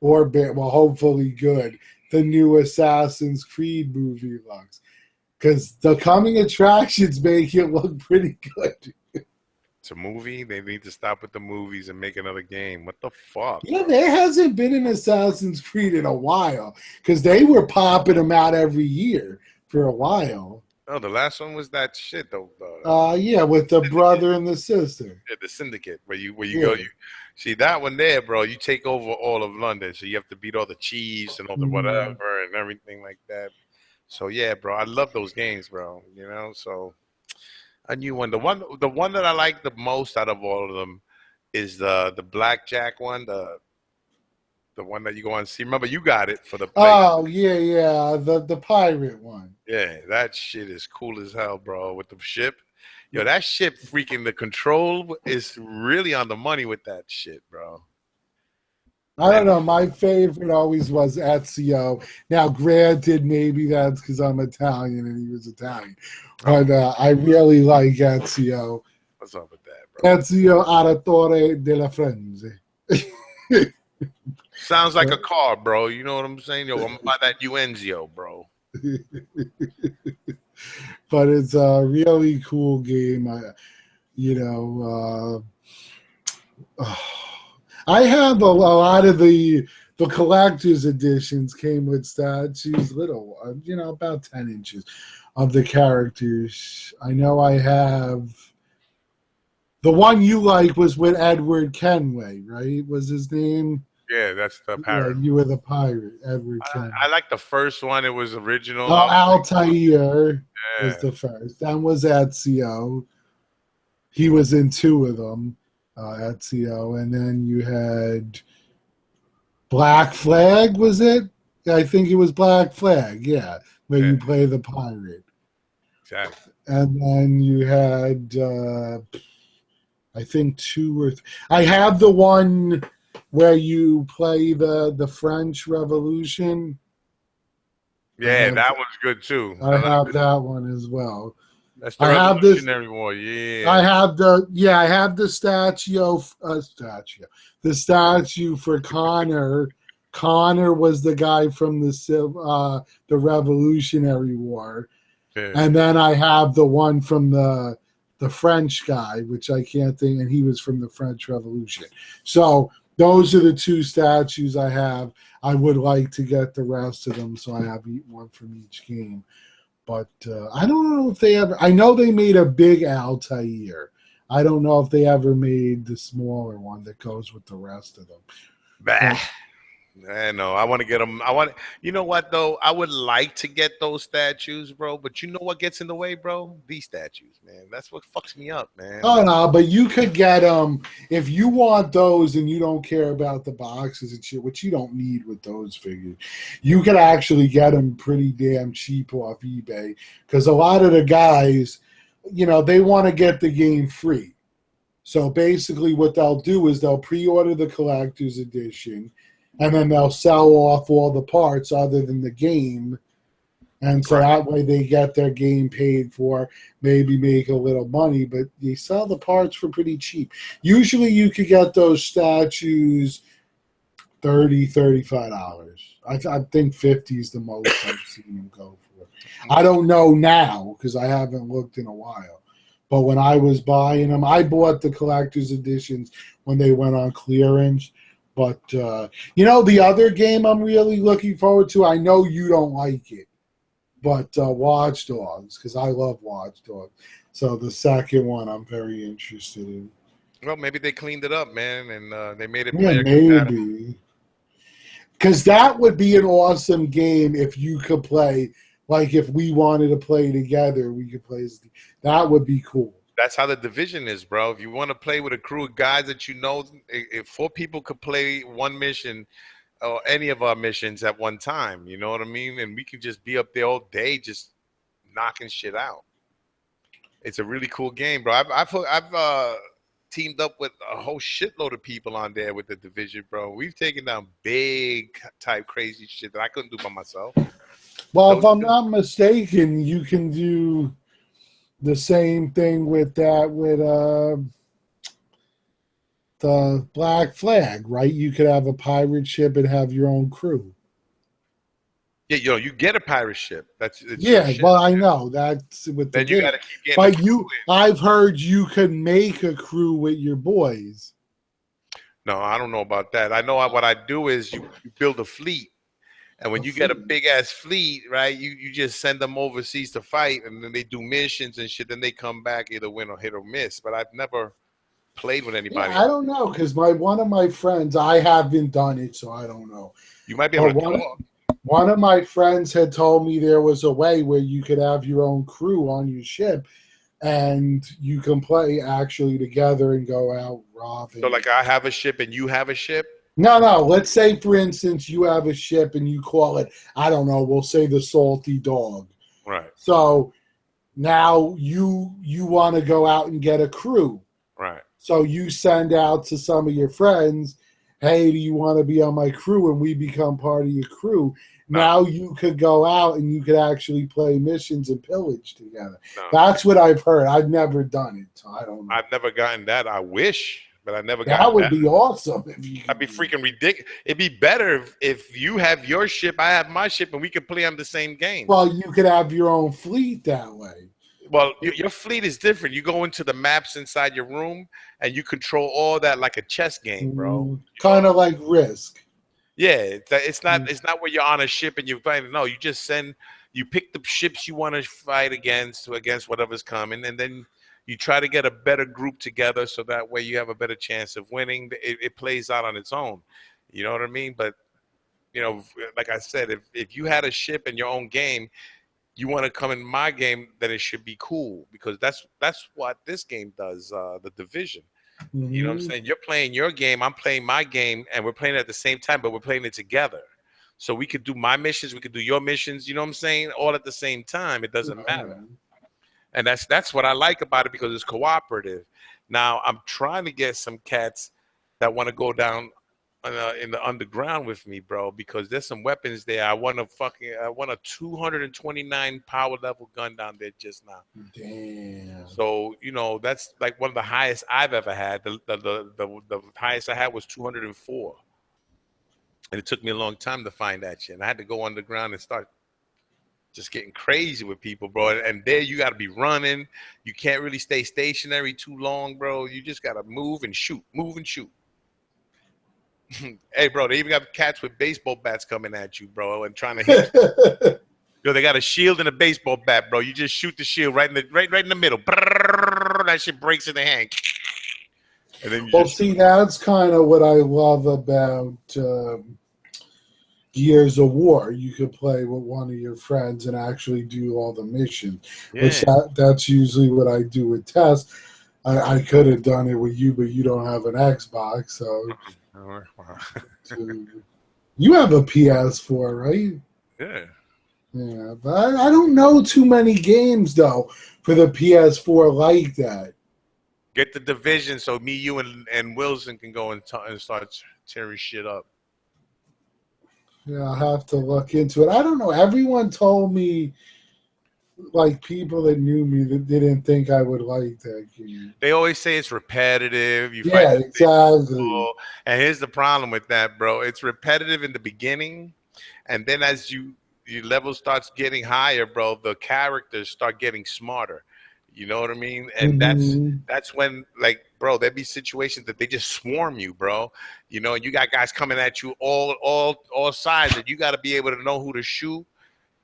or well, hopefully good, the new Assassin's Creed movie looks. Because the coming attractions make it look pretty good. It's a movie. They need to stop with the movies and make another game. What the fuck, Yeah, bro? there hasn't been an Assassin's Creed in a while because they were popping them out every year for a while. No, the last one was that shit though. Yeah, with the brother and the sister. Yeah, the Syndicate, where you go, Yeah. you see that one there, bro. You take over all of London, so you have to beat all the chiefs and all the Mm. whatever and everything like that. So yeah, bro, I love those games, bro. You know, so a new one. The one that I like the most out of all of them is the blackjack one, the one that you go on see. Remember, you got it for the play. Oh yeah, yeah, the pirate one. Yeah, that shit is cool as hell, bro. With the ship, yo, that ship freaking the control is really on the money with that shit, bro. I don't And know. My favorite always was Ezio. Now, granted, maybe that's because I'm Italian and he was Italian, oh, but I really like Ezio. what's up with that, bro? Ezio Aratore della Frenze. Sounds like a car, bro. You know what I'm saying? Yo, I'm gonna buy that Enzio, bro. But it's a really cool game. You know, I have a lot of the collector's editions came with statues, little, about 10 inches of the characters. I know I have the one you like was with Edward Kenway, right? Was his name? Yeah, that's the Yeah, pirate. you were the pirate, Edward I Kennan. like the first one. It was original. I Oh, was like, Altair was yeah, the first. Then was Ezio. He was in two of them, Ezio. And then you had Black Flag, was it? I think it was Black Flag, yeah, where yeah, you play the pirate. exactly. And then you had, I think, I have the one where you play the French Revolution. I Yeah, have that one's good too. I I like have that one as well. that's the I have this. Revolutionary War. I Yeah, have the yeah. I have the the statue for Connor. Connor was the guy from the Revolutionary War, yeah. and then I have the one from the French guy, which I can't think, and he was from the French Revolution. So those are the two statues I have. I would like to get the rest of them, so I have one from each game. But I don't know if they ever. I know they made a big Altair. I don't know if they ever made the smaller one that goes with the rest of them. Bah. But I know. I want to get them. I want. You know what though? I would like to get those statues, bro. But you know what gets in the way, bro? These statues, man. That's what fucks me up, man. oh no, but you could get them if you want those and you don't care about the boxes and shit, which you don't need with those figures. You could actually get them pretty damn cheap off eBay because a lot of the guys, they want to get the game free. So basically, what they'll do is they'll pre-order the collector's edition, and then they'll sell off all the parts other than the game, and so Right. that way they get their game paid for, maybe make a little money, but you sell the parts for pretty cheap. Usually, you could get those statues $30, $35. I think 50 is the most I've seen them go for. I don't know now because I haven't looked in a while. But when I was buying them, I bought the collector's editions when they went on clearance. But the other game I'm really looking forward to. I know you don't like it, but Watch Dogs, because I love Watch Dogs. So the second one I'm very interested in. Well, maybe they cleaned it up, man, and they made it Yeah, player compatible. maybe. Because that would be an awesome game if you could play. Like if we wanted to play together, we could play. That would be cool. That's how the division is, bro. If you want to play with a crew of guys that you know, if four people could play one mission or any of our missions at one time, you know what I mean? And we can just be up there all day, just knocking shit out. It's a really cool game, bro. I've teamed up with a whole shitload of people on there with the division, bro. We've taken down big type crazy shit that I couldn't do by myself. Well, if Those I'm two, not mistaken, you can do the same thing with that with the Black Flag, right? You could have a pirate ship and have your own crew. yeah, you get a pirate ship. It's your Yeah, ship. well, I know that's with the Then you got game. to keep getting a But crew in. I've heard you can make a crew with your boys. No, I don't know about that. I know what I do is you build a fleet. And when A you get a fleet. big ass fleet, right, you just send them overseas to fight, and then they do missions and shit. Then they come back either win or hit or miss. But I've never played with Yeah, anybody. I don't know because my one of my friends, I haven't done it, so I don't know. You might be able But to talk. one of my friends had told me there was a way where you could have your own crew on your ship, and you can play actually together and go out So robbing. like I have a ship and you have a ship. No, no. Let's say, for instance, you have a ship and you call it, I don't know, we'll say the Salty Dog. Right, So now you want to go out and get a crew. right. So you send out to some of your friends, hey, do you want to be on my crew? And we become part of your crew. No, Now you could go out and you could actually play missions and pillage together. no. That's what I've heard. I've never done it, so I don't know. I've never gotten that. I wish, but I never That gotten would that. be awesome if you I'd could be do that. freaking ridiculous. It'd be better if you have your ship, I have my ship, and we could play on the same game. Well, you could have your own fleet that way. Well, your fleet is different. You go into the maps inside your room, and you control all that like a chess game, bro. You know what Kind I of like Risk. Yeah, it's not Mm. it's not where you're on a ship and you're fighting. No, you pick the ships you want to fight against whatever's coming, and then you try to get a better group together so that way you have a better chance of winning. It plays out on its own. You know what I mean? But like I said, if you had a ship in your own game, you want to come in my game, then it should be cool because that's what this game does. The division. You know what I'm Hmm. saying? You're playing your game, I'm playing my game, and we're playing at the same time, but we're playing it together. So we could do my missions, we could do your missions. You know what I'm saying? All at the same time. It doesn't matter, and that's what I like about it because it's cooperative. Now I'm trying to get some cats that want to go down in the underground with me, bro, because there's some weapons there. I want a 229 power level gun down there just now. Damn. So that's like one of the highest I've ever had. The highest I had was 204, and it took me a long time to find that shit. And I had to go underground and start just getting crazy with people, bro. And there you got to be running. You can't really stay stationary too long, bro. You just got to move and shoot, move and shoot. Hey, bro, they even got cats with baseball bats coming at you, bro, and trying to hit you. Yo, they got a shield and a baseball bat, bro. You just shoot the shield right in the middle. Brrr, that shit breaks in the hand, and then you Well, just see, shoot. that's kind of what I love about Gears of War. You could play with one of your friends and actually do all the missions, which Yeah. that's usually what I do with Tess. I could have done it with you, but you don't have an Xbox, so you have a PS4, right? Yeah. Yeah, but I don't know too many games though for the PS4 like that. Get the division so me, you, and Wilson can go and start tearing shit up. Yeah, I'll have to look into it. I don't know. Everyone told me, like people that knew me, that didn't think I would like that game. They always say it's repetitive. You fight Yeah, the same exactly. people, and here's the problem with that, bro. It's repetitive in the beginning, and then as your level starts getting higher, bro, the characters start getting smarter. You know what I mean? And Hmm. that's when, like, bro, there'd be situations that they just swarm you, bro. And you got guys coming at you all sides, and you got to be able to know who to shoot.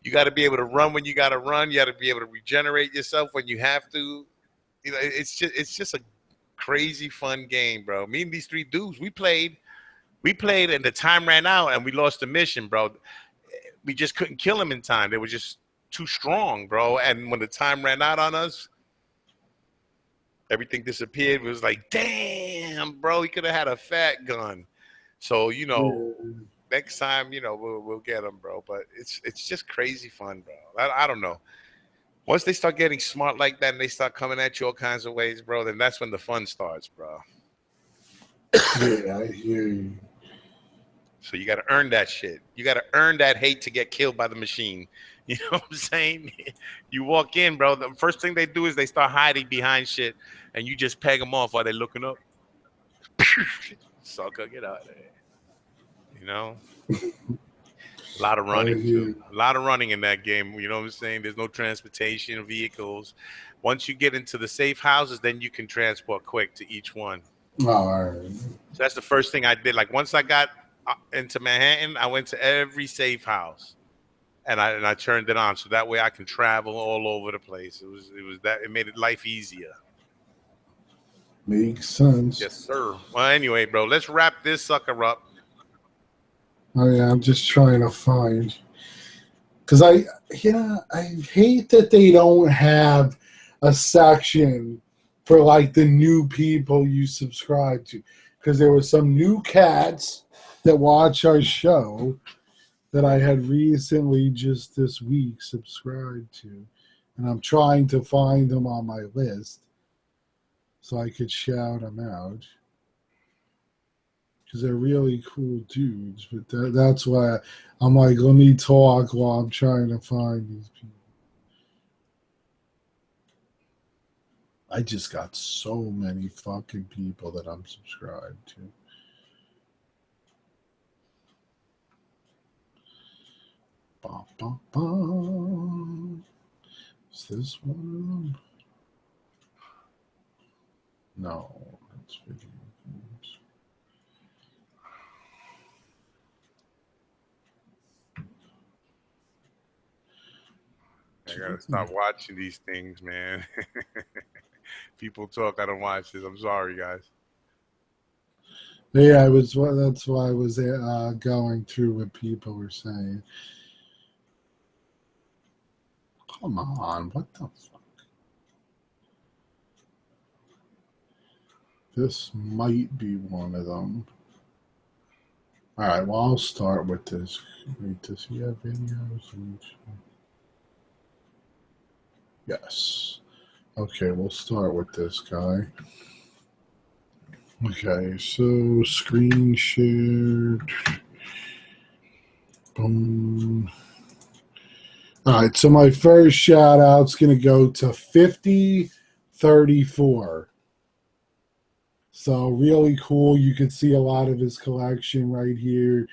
You got to be able to run when you got to run. You got to be able to regenerate yourself when you have to. It's just a crazy fun game, bro. Me and these three dudes, we played, and the time ran out, and we lost the mission, bro. We just couldn't kill them in time. They were just too strong, bro. And when the time ran out on us, everything disappeared. It was like, damn, bro, he could have had a fat gun. So Yeah. next time, we'll get them, bro. But it's just crazy fun, bro. I don't know. Once they start getting smart like that and they start coming at you all kinds of ways, bro, then that's when the fun starts, bro. Yeah, I hear you. So you got to earn that shit. You got to earn that hate to get killed by the machine. You know what I'm saying? You walk in, bro. The first thing they do is they start hiding behind shit, and you just peg them off while they're looking up. Sucker, get out of there. You know, a lot of I running too. hear. A lot of running in that game. You know what I'm saying? There's no transportation vehicles. Once you get into the safe houses, then you can transport quick to each one. All right. So that's the first thing I did. Like once I got into Manhattan, I went to every safe house and I turned it on so that way I can travel all over the place. It was that it made it life easier. Makes sense. Yes, sir. Well, anyway, bro, let's wrap this sucker up. Oh yeah, I'm just trying to find because I hate that they don't have a section for like the new people you subscribe to because there were some new cats that watch our show that I had recently just this week subscribed to, and I'm trying to find them on my list so I could shout them out because they're really cool dudes. But that's why I'm like, let me talk while I'm trying to find these people. I just got so many fucking people that I'm subscribed to. Bum, bum, bum. Is this one of them? No, that's video games. I gotta stop watching these things, man. People talk, I don't watch this. I'm sorry, guys. Yeah, I was. That's why I was going through what people were saying. Come on, what the fuck? This might be one of them. All right, well, I'll start with this. Wait, does he have videos? Yes. Okay, we'll start with this guy. Okay, so screen share. Boom. All right, so my first shout out's going to go to 5034. So really cool. You can see a lot of his collection right here.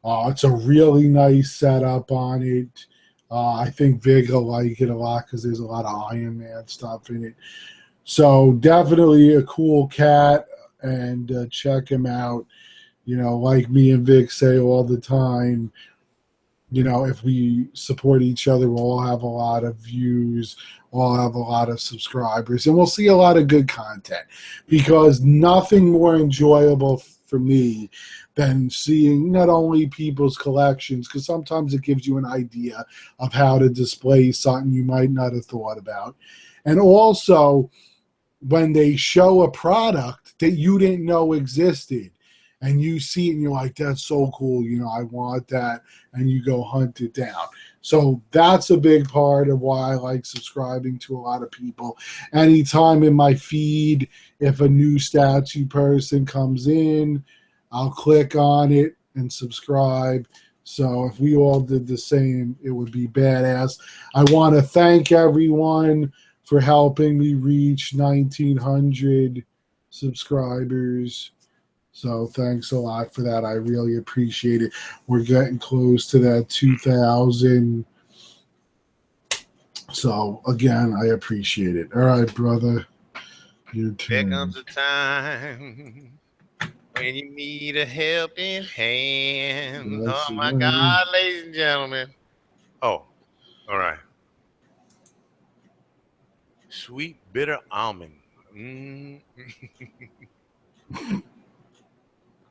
It's a really nice setup on it. I think Vig will like it a lot because there's a lot of Iron Man stuff in it. So definitely a cool cat, and check him out. Like me and Vic say all the time, if we support each other, we'll all have a lot of views, we'll have a lot of subscribers, and we'll see a lot of good content, because nothing more enjoyable for me than seeing not only people's collections, because sometimes it gives you an idea of how to display something you might not have thought about, and also when they show a product that you didn't know existed, and you see it and you're like, that's so cool, I want that, and you go hunt it down. So that's a big part of why I like subscribing to a lot of people. Anytime in my feed, if a new statue person comes in, I'll click on it and subscribe. So if we all did the same, it would be badass. I want to thank everyone for helping me reach 1,900 subscribers. So thanks a lot for that. I really appreciate it. We're getting close to that 2,000. So again, I appreciate it. All right, brother, your There turn. comes a time when you need a helping hand. Oh That's my right. God, ladies and gentlemen. Oh, all right. Sweet bitter almond. Mm,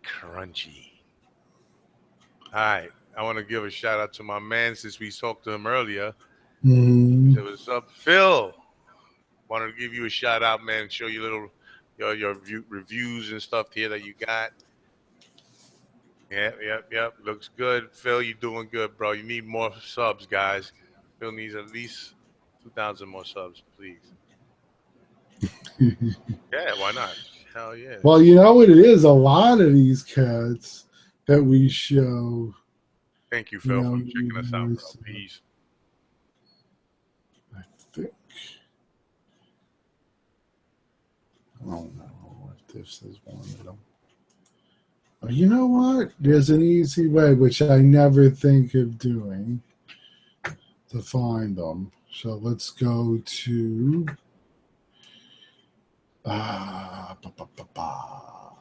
crunchy. All right. I want to give a shout out to my man since we talked to him earlier. Mhm. Say what's up, Phil. Wanted to give you a shout out, man. Show you little your reviews and stuff here that you got. Yep. Looks good, Phil. You doing good, bro. You need more subs, guys. Phil needs at least 2,000 more subs, please. Yeah, why not? Hell yeah. Well, you know what it is? A lot of these cats that we show, Thank you, Phil, for need checking us out, more bro. stuff. Peace. I think. I don't know if this is one of them. You know what? There's an easy way, which I never think of doing, to find them. So let's go to ba, ba, ba, ba,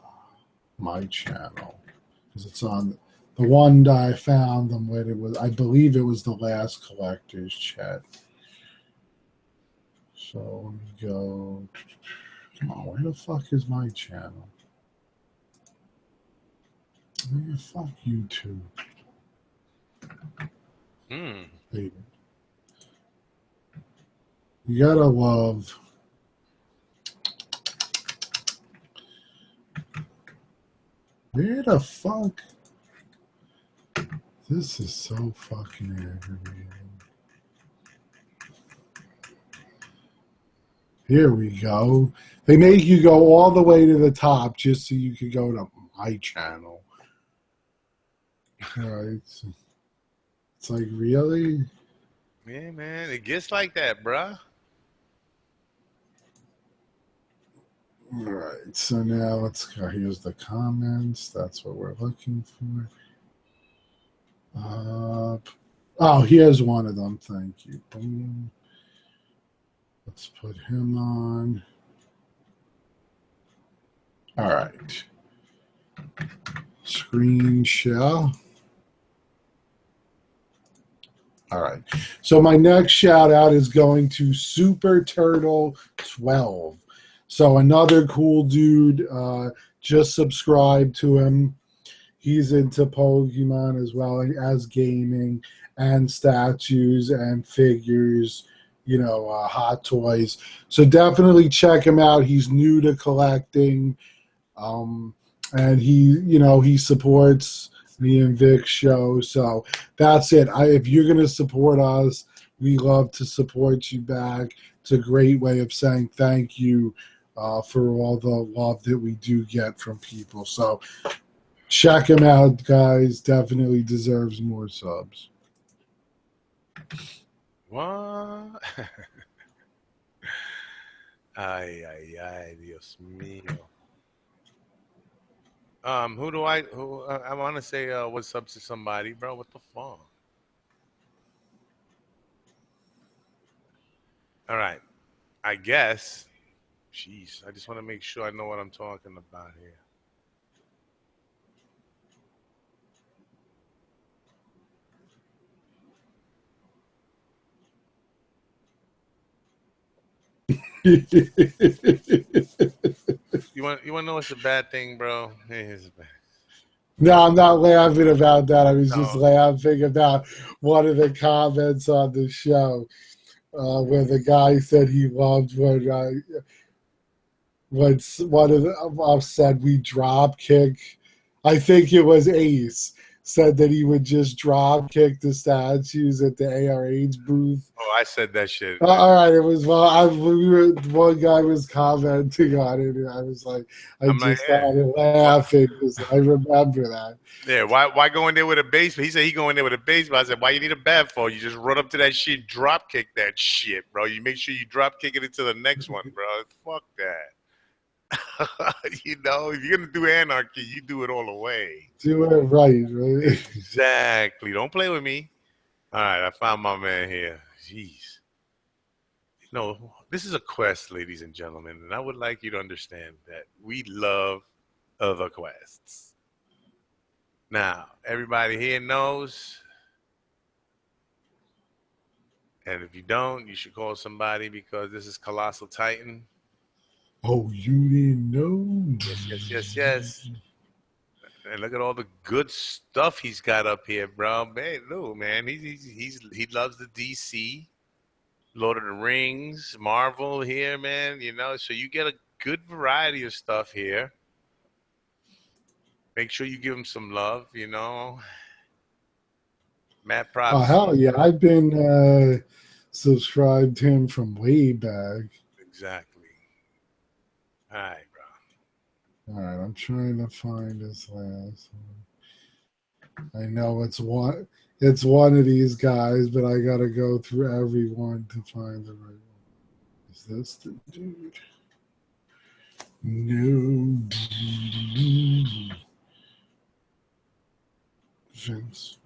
my channel, because it's on the one that I found them with. It was, I believe, it was the last collector's chat. So let me go. Come on, where the fuck is my channel? Fuck YouTube, Hmm. baby. You gotta love. Where the fuck? This is so fucking aggravating. Here we go. They make you go all the way to the top just so you could go to my channel. All right. It's like, really? Yeah, man. It gets like that, bruh. All right. So now let's go. Here's the comments. That's what we're looking for. Oh, here's one of them. Thank you. Boom. Let's put him on. All right. Screen share. All right. So my next shout out is going to Super Turtle 12. So another cool dude. just subscribe to him. He's into Pokemon as well as gaming and statues and figures, hot toys. So definitely check him out. He's new to collecting, um, and he supports me and Vic's show. So that's it. If you're gonna support us, we love to support you back. It's a great way of saying thank you for all the love that we do get from people. So check him out, guys. Definitely deserves more subs. What? Ay, ay, ay, Dios mío. Who do I want to say what's up to somebody, bro? What the fuck? All right. I guess. Jeez, I just want to make sure I know what I'm talking about here. You want to know what's a bad thing, bro? Here's a bad. No, I'm not laughing about that. I was just No. laughing about one of the comments on the show where the guy said he loved when one of the said we drop kick. I think it was Ace said that he would just drop kick the statues at the ARH booth. Oh, I said that shit. All right, it was one guy was commenting on it, and I was like, I I'm like, just started laughing because I remember that. yeah. Why go in there with a baseball? He said he go in there with a baseball. I said, why you need a bat for? You just run up to that shit, drop kick that shit, bro. You make sure you drop kick it into the next one, bro. Fuck that. If you're gonna do anarchy, you do it all the way. Do it right, right? Exactly. Don't play with me. All right, I found my man here. Jeez. No, this is a quest, ladies and gentlemen, and I would like you to understand that we love other quests. Now, everybody here knows, and if you don't, you should call somebody because this is Colossal Titan. Oh, you didn't know? Yes, yes, yes, yes. And look at all the good stuff he's got up here, bro. Man, look, man, he loves the DC, Lord of the Rings, Marvel here, man. So you get a good variety of stuff here. Make sure you give him some love. Mad Oh props to hell you. yeah! I've been subscribed to him from way back. Exactly. All right, bro. All right, I'm trying to find his last one. I know it's one of these guys, but I gotta go through everyone to find the right one. Is this the dude? No. Vince.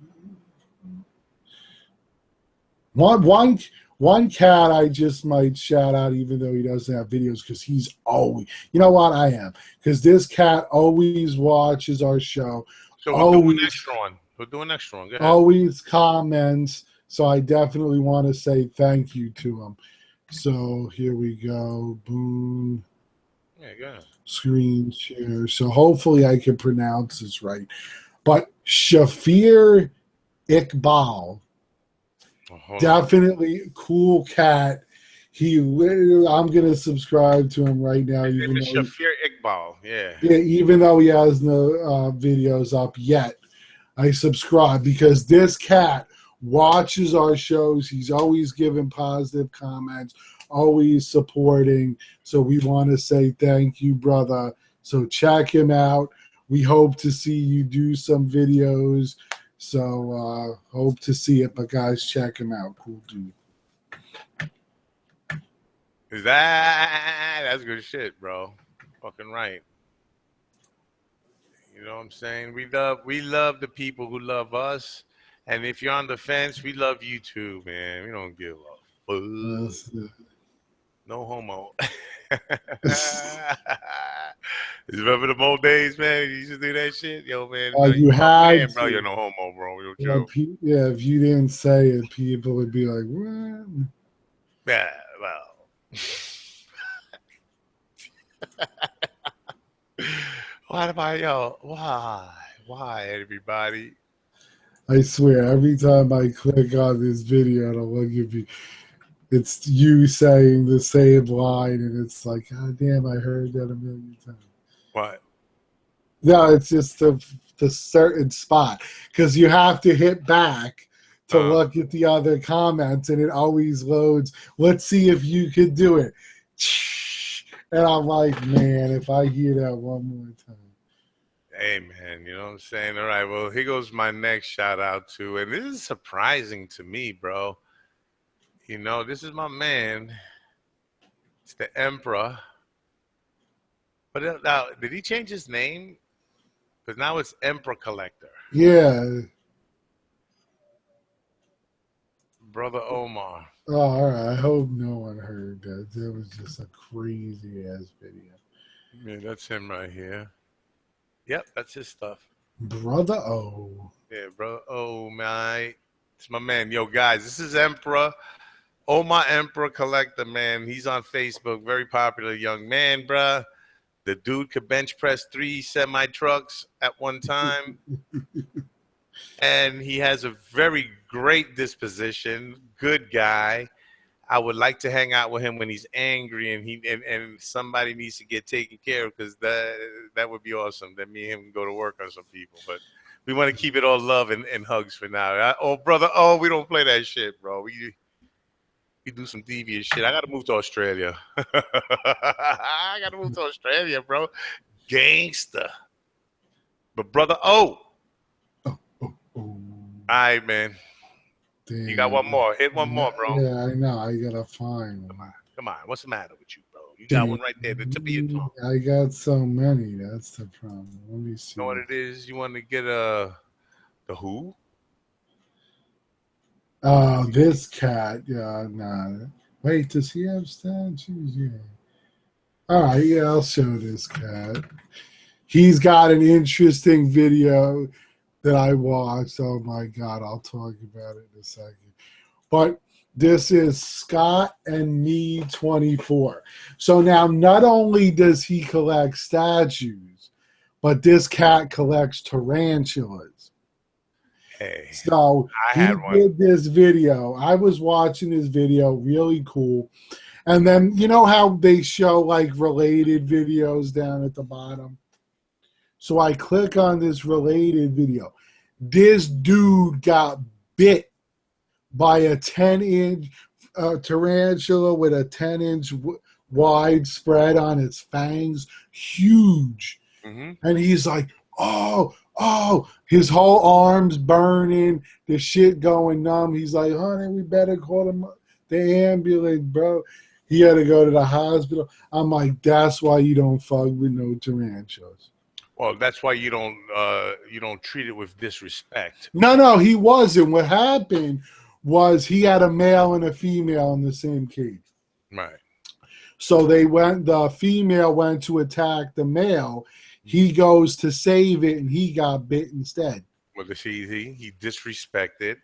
One one one cat I just might shout out, even though he doesn't have videos, because he's always, you know what, I am, because this cat always watches our show, So we'll do an always extra one. We'll do an extra one. Go ahead. always comments. So I definitely want to say thank you to him. So here we go. Boom. Yeah, go ahead. Screen share. So hopefully I can pronounce this right. But Shafir Iqbal, Oh, hold on. definitely cool cat. I'm gonna subscribe to him right now, His even name is though Shafir Iqbal. Yeah. he has no videos up yet. I subscribe because this cat watches our shows. He's always giving positive comments, always supporting. So we want to say thank you, brother. So check him out. We hope to see you do some videos. So hope to see it. But guys, check him out. Cool dude. Is that's good shit, bro. Fucking right. You know what I'm saying? We love the people who love us. And if you're on the fence, we love you too, man. We don't give a fuck. That's No homo. Remember the old days, man? You used to do that shit? Yo, man, no, you you my had man, bro. You're to. no homo, bro. Yo, Yeah, chill. yeah, if you didn't say it, people would be like, "What?" Yeah, well. Why am I, yo? Why, everybody? I swear, every time I click on this video, it'll look at me. It's you saying the same line, and it's like, God damn, I heard that a million times. What? No, it's just the certain spot because you have to hit back to Uh, look at the other comments, and it always loads. Let's see if you could do it. And I'm like, man, if I hear that one more time. hey, man, you know what I'm saying? All right, well, here goes my next shout out to, and this is surprising to me, bro. This is my man. It's the Emperor. But now, did he change his name? Because now it's Emperor Collector. Yeah. Brother Omar. Oh, all right. I hope no one heard that. That was just a crazy ass video. Yeah, that's him right here. Yep, that's his stuff. Brother O. Yeah, bro. Oh my, it's my man. Yo, guys, this is Emperor. Oh my Emperor Collector, man. He's on Facebook. Very popular young man, bruh. The dude could bench press 3 semi trucks at one time, and he has a very great disposition. Good guy. I would like to hang out with him when he's angry and and somebody needs to get taken care of because that would be awesome. That me and him can go to work on some people, but we want to keep it all love and hugs for now. Oh brother, oh we don't play that shit, bro. We do some devious shit. I gotta move to Australia. I gotta move to Australia, bro. Gangster. But brother, oh, Oh, oh, oh. all right, man. You got one Damn. more. Hit one more, bro. Yeah, I know. I gotta find Come on, one. come on. What's the matter with you, bro? You got Damn. one right there, the tip of your tongue. I got so many. That's the problem. Let me Know what see. it is? You want to get the who? This cat. Yeah, nah. Wait, does he have statues? Yeah. All right, yeah, I'll show this cat. He's got an interesting video that I watched. Oh my god, I'll talk about it in a second. But this is Scott and Me 24. So now not only does he collect statues, but this cat collects tarantulas. Hey, So I he had one. did this video. I was watching this video, really cool. And then you know how they show like related videos down at the bottom? So I click on this related video. This dude got bit by a 10-inch tarantula with a 10-inch wide spread on its fangs, huge. Mm-hmm. And he's like, oh, oh, his whole arm's burning, the shit going numb. He's like, honey, we better call the ambulance, bro. He had to go to the hospital. I'm like, that's why you don't fuck with no tarantulas. Well, that's why you don't treat it with disrespect. No, no, he wasn't. What happened was he had a male and a female in the same cage. Right. So the female went to attack the male. He goes to save it and he got bit instead. Well, he disrespected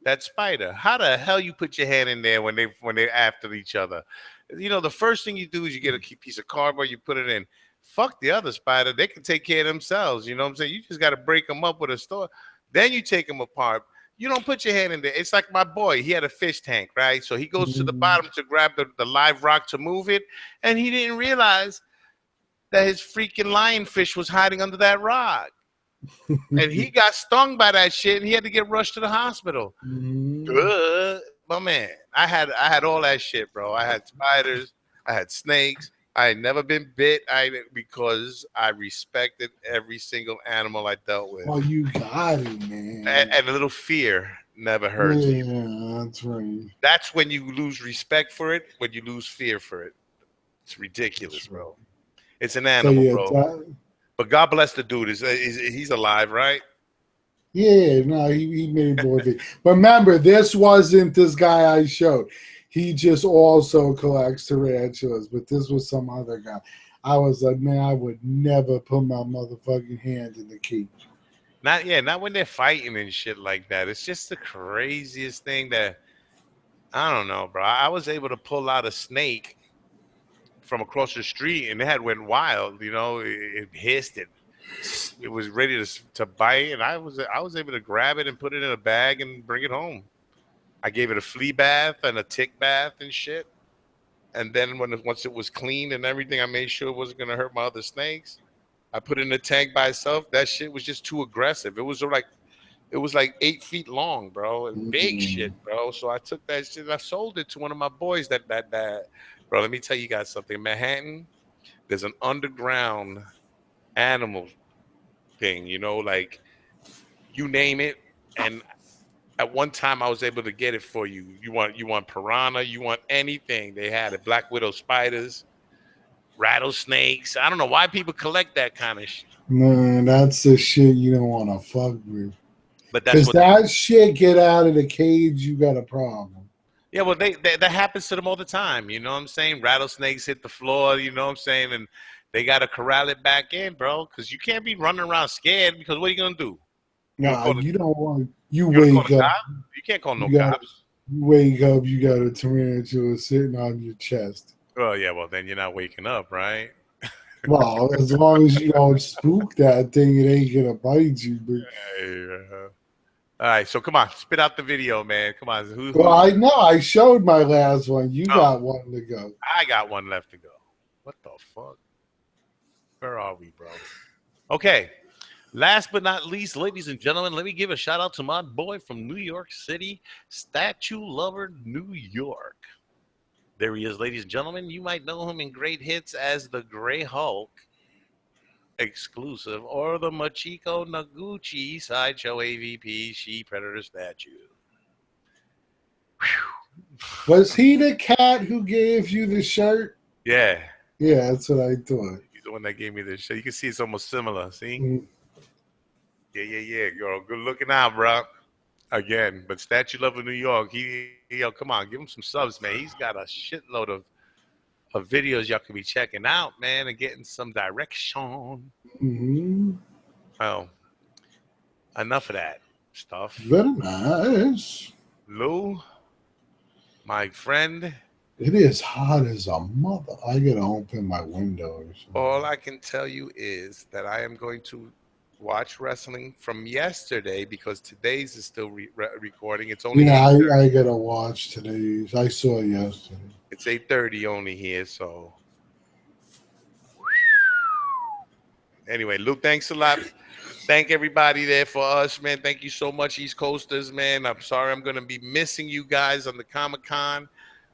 that spider. How the hell you put your hand in there when they're after each other? The first thing you do is you get a piece of cardboard, you put it in. Fuck the other spider. They can take care of themselves. You know what I'm saying? You just got to break them up with a store. Then you take them apart. You don't put your hand in there. It's like my boy. He had a fish tank, right? So he goes to the Mm. bottom to grab the live rock to move it. And he didn't realize that his freaking lionfish was hiding under that rock. And he got stung by that shit and he had to get rushed to the hospital. Mm. Duh, my man. I had all that shit, bro. I had spiders, I had snakes. I had never been bit because I respected every single animal I dealt with. Oh, you got it, man. And a little fear never hurts you. Yeah, that's right. That's when you lose respect for it, when you lose fear for it. It's ridiculous, That's right. bro. It's an So animal, yeah, bro. But God bless the dude. He's alive, right? yeah, no, he made more of it. But remember, this wasn't this guy I showed. He just also collects tarantulas, but this was some other guy. I was like, man, I would never put my motherfucking hand in the cage. Not when they're fighting and shit like that. It's just the craziest thing that I don't know, bro. I was able to pull out a snake from across the street and it had went wild. It hissed it. It was ready to bite, and I was able to grab it and put it in a bag and bring it home. I gave it a flea bath and a tick bath and shit. And then once it was cleaned and everything, I made sure it wasn't gonna hurt my other snakes. I put it in the tank by itself. That shit was just too aggressive. It was like 8 feet long, bro, and big shit, Mm. bro. So I took that shit and I sold it to one of my boys. Bro. Let me tell you guys something. In Manhattan, there's an underground animal thing. You know, like you name it, and at one time I was able to get it for you. You want piranha, you want anything. They had it. Black widow spiders, rattlesnakes. I don't know why people collect that kind of shit, Man, that's the shit you don't want to fuck with. but that's Cause what they. that shit get out of the cage, you got a problem. Yeah, well, that happens to them all the time. You know what I'm saying? Rattlesnakes hit the floor. You know what I'm saying? And they got to corral it back in, bro, because you can't be running around scared. Because what are you gonna do? You gonna Nah, call the you don't want. You you gonna call wake the up. cops? You can't call no You got. cops. You wake up. You got a tarantula sitting on your chest. Oh yeah, well then you're not waking up, right? Well, as long as you don't spook that thing, it ain't gonna bite you. But Yeah. All right, so come on, spit out the video, man. Come on, well, who's? I know I showed my last one. You Oh, got one to go. I got one left to go. What the fuck? Where are we, bro? Okay. Last but not least, ladies and gentlemen, let me give a shout out to my boy from New York City, Statue Lover, New York. There he is, ladies and gentlemen. You might know him in great hits as the Gray Hulk exclusive or the Machiko Noguchi Sideshow AVP She Predator statue. Was he the cat who gave you the shirt? Yeah, Yeah, that's what I thought. he's the one that gave me this shit. You can see it's almost similar. See? Mm. Yeah. Girl, good looking out, bro. Again, but Statue Lover New York, yo, come on, give him some subs, man. He's got a shitload of videos y'all can be checking out, man, and getting some direction. Mm-hmm. Oh, enough of that stuff. Very nice. Lou, my friend, It is hot as a mother. I gotta open my windows. all I can tell you is that I am going to watch wrestling from yesterday because today's is still recording. It's only Yeah, 8:30. I gotta watch today's. I saw yesterday. It's 8:30 only here, so anyway, Luke, thanks a lot. Thank everybody there for us, man. Thank you so much, East Coasters, man. I'm sorry I'm going to be missing you guys on the Comic Con,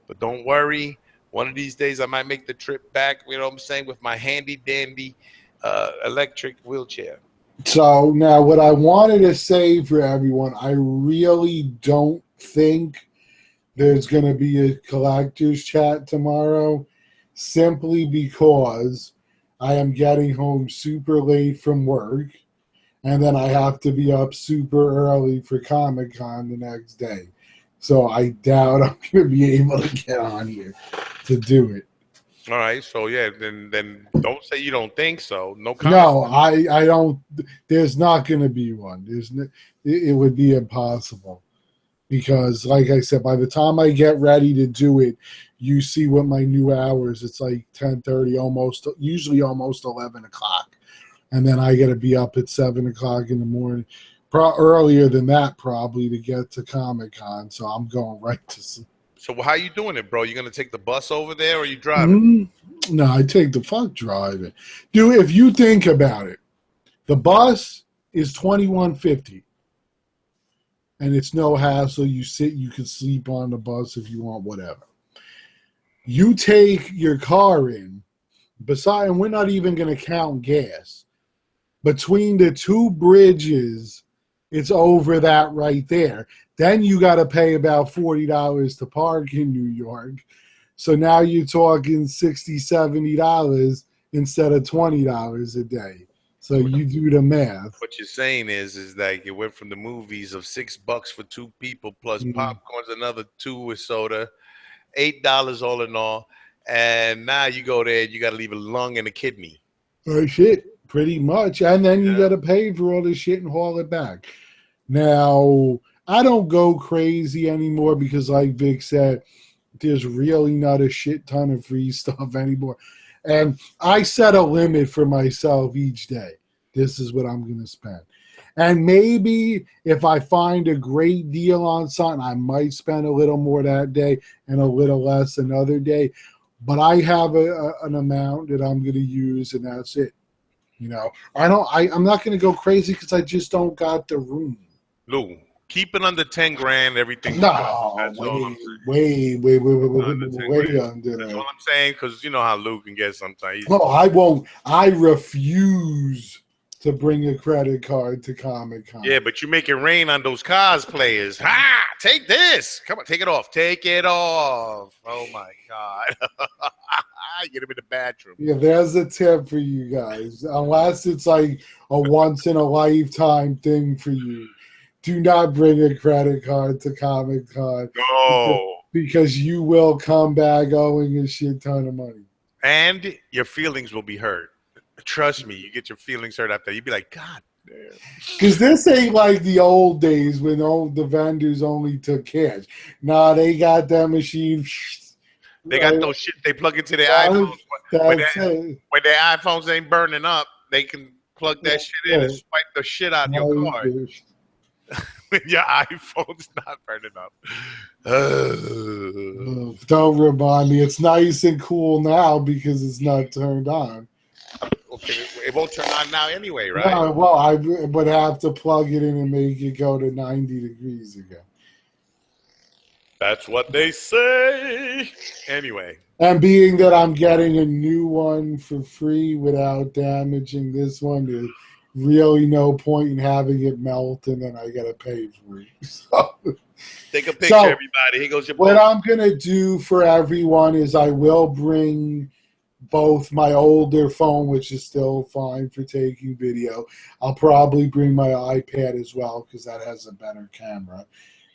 but don't worry. One of these days I might make the trip back, you know what I'm saying, with my handy dandy electric wheelchair. So now, what I wanted to say for everyone, I really don't think there's going to be a collector's chat tomorrow, simply because I am getting home super late from work, and then I have to be up super early for Comic Con the next day. So I doubt I'm going to be able to get on here to do it. All right, so yeah, then don't say you don't think so. No comment. No, I don't. There's not going to be one. It would be impossible because, like I said, by the time I get ready to do it, you see what my new hours. It's like 10:30, usually almost 11 o'clock, and then I got to be up at 7 o'clock in the morning, earlier than that probably to get to Comic Con. So I'm going right to sleep. So how you doing it, bro? You gonna take the bus over there, or are you driving? No, I take the fuck driving. Dude, if you think about it, the bus is $21.50, and it's no hassle. You sit, you can sleep on the bus if you want, whatever. You take your car in, and we're not even going to count gas. Between the two bridges, it's over that right there. Then you got to pay about $40 to park in New York. So now you're talking $60, $70 instead of $20 a day. So you do the math. What you're saying is that you went from the movies of $6 for two people plus popcorn's another two with soda, $8 all in all, and now you go there, you got to leave a lung and a kidney. Oh, shit, pretty much. And then you got to pay for all this shit and haul it back. Now, I don't go crazy anymore because, like Vic said, there's really not a shit ton of free stuff anymore. And I set a limit for myself each day. This is what I'm going to spend. And maybe if I find a great deal on something, I might spend a little more that day and a little less another day. But I have an amount that I'm going to use, and that's it. You know, I'm not going to go crazy because I just don't got the room. Lou, keep it under 10 grand. Everything's good. No, That's all I'm way, saying. way, way, way, way, way, Under 10 way, way grand. under That's all that. I'm saying, because you know how Lou can get sometimes. No, I won't. I refuse to bring a credit card to Comic Con. Yeah, but you make it rain on those cosplayers. Ha! Take this. Come on, take it off. Take it off. Oh my God. Get him in the bathroom. Yeah, there's a tip for you guys. Unless it's like a once in a lifetime thing for you, do not bring a credit card to Comic Con No. because you will come back owing a shit ton of money. And your feelings will be hurt. Trust me, you get your feelings hurt after. You'd be like, God damn. Because this ain't like the old days when all the vendors only took cash. Nah, they got that machine. They got those shit they plug into their iPhones. When their iPhones ain't burning up, they can plug that shit in and swipe the shit out your card. When your iPhone's not burning up. Don't remind me. It's nice and cool now because it's not turned on. Okay, it won't turn on now anyway, right? No, well, I would have to plug it in and make it go to 90 degrees again. That's what they say. Anyway. And being that I'm getting a new one for free without damaging this one, there's really no point in having it melt and then I got to pay for it. So, take a picture, everybody. Here goes your what I'm going to do for everyone is I will bring both my older phone, which is still fine for taking video. I'll probably bring my iPad as well because that has a better camera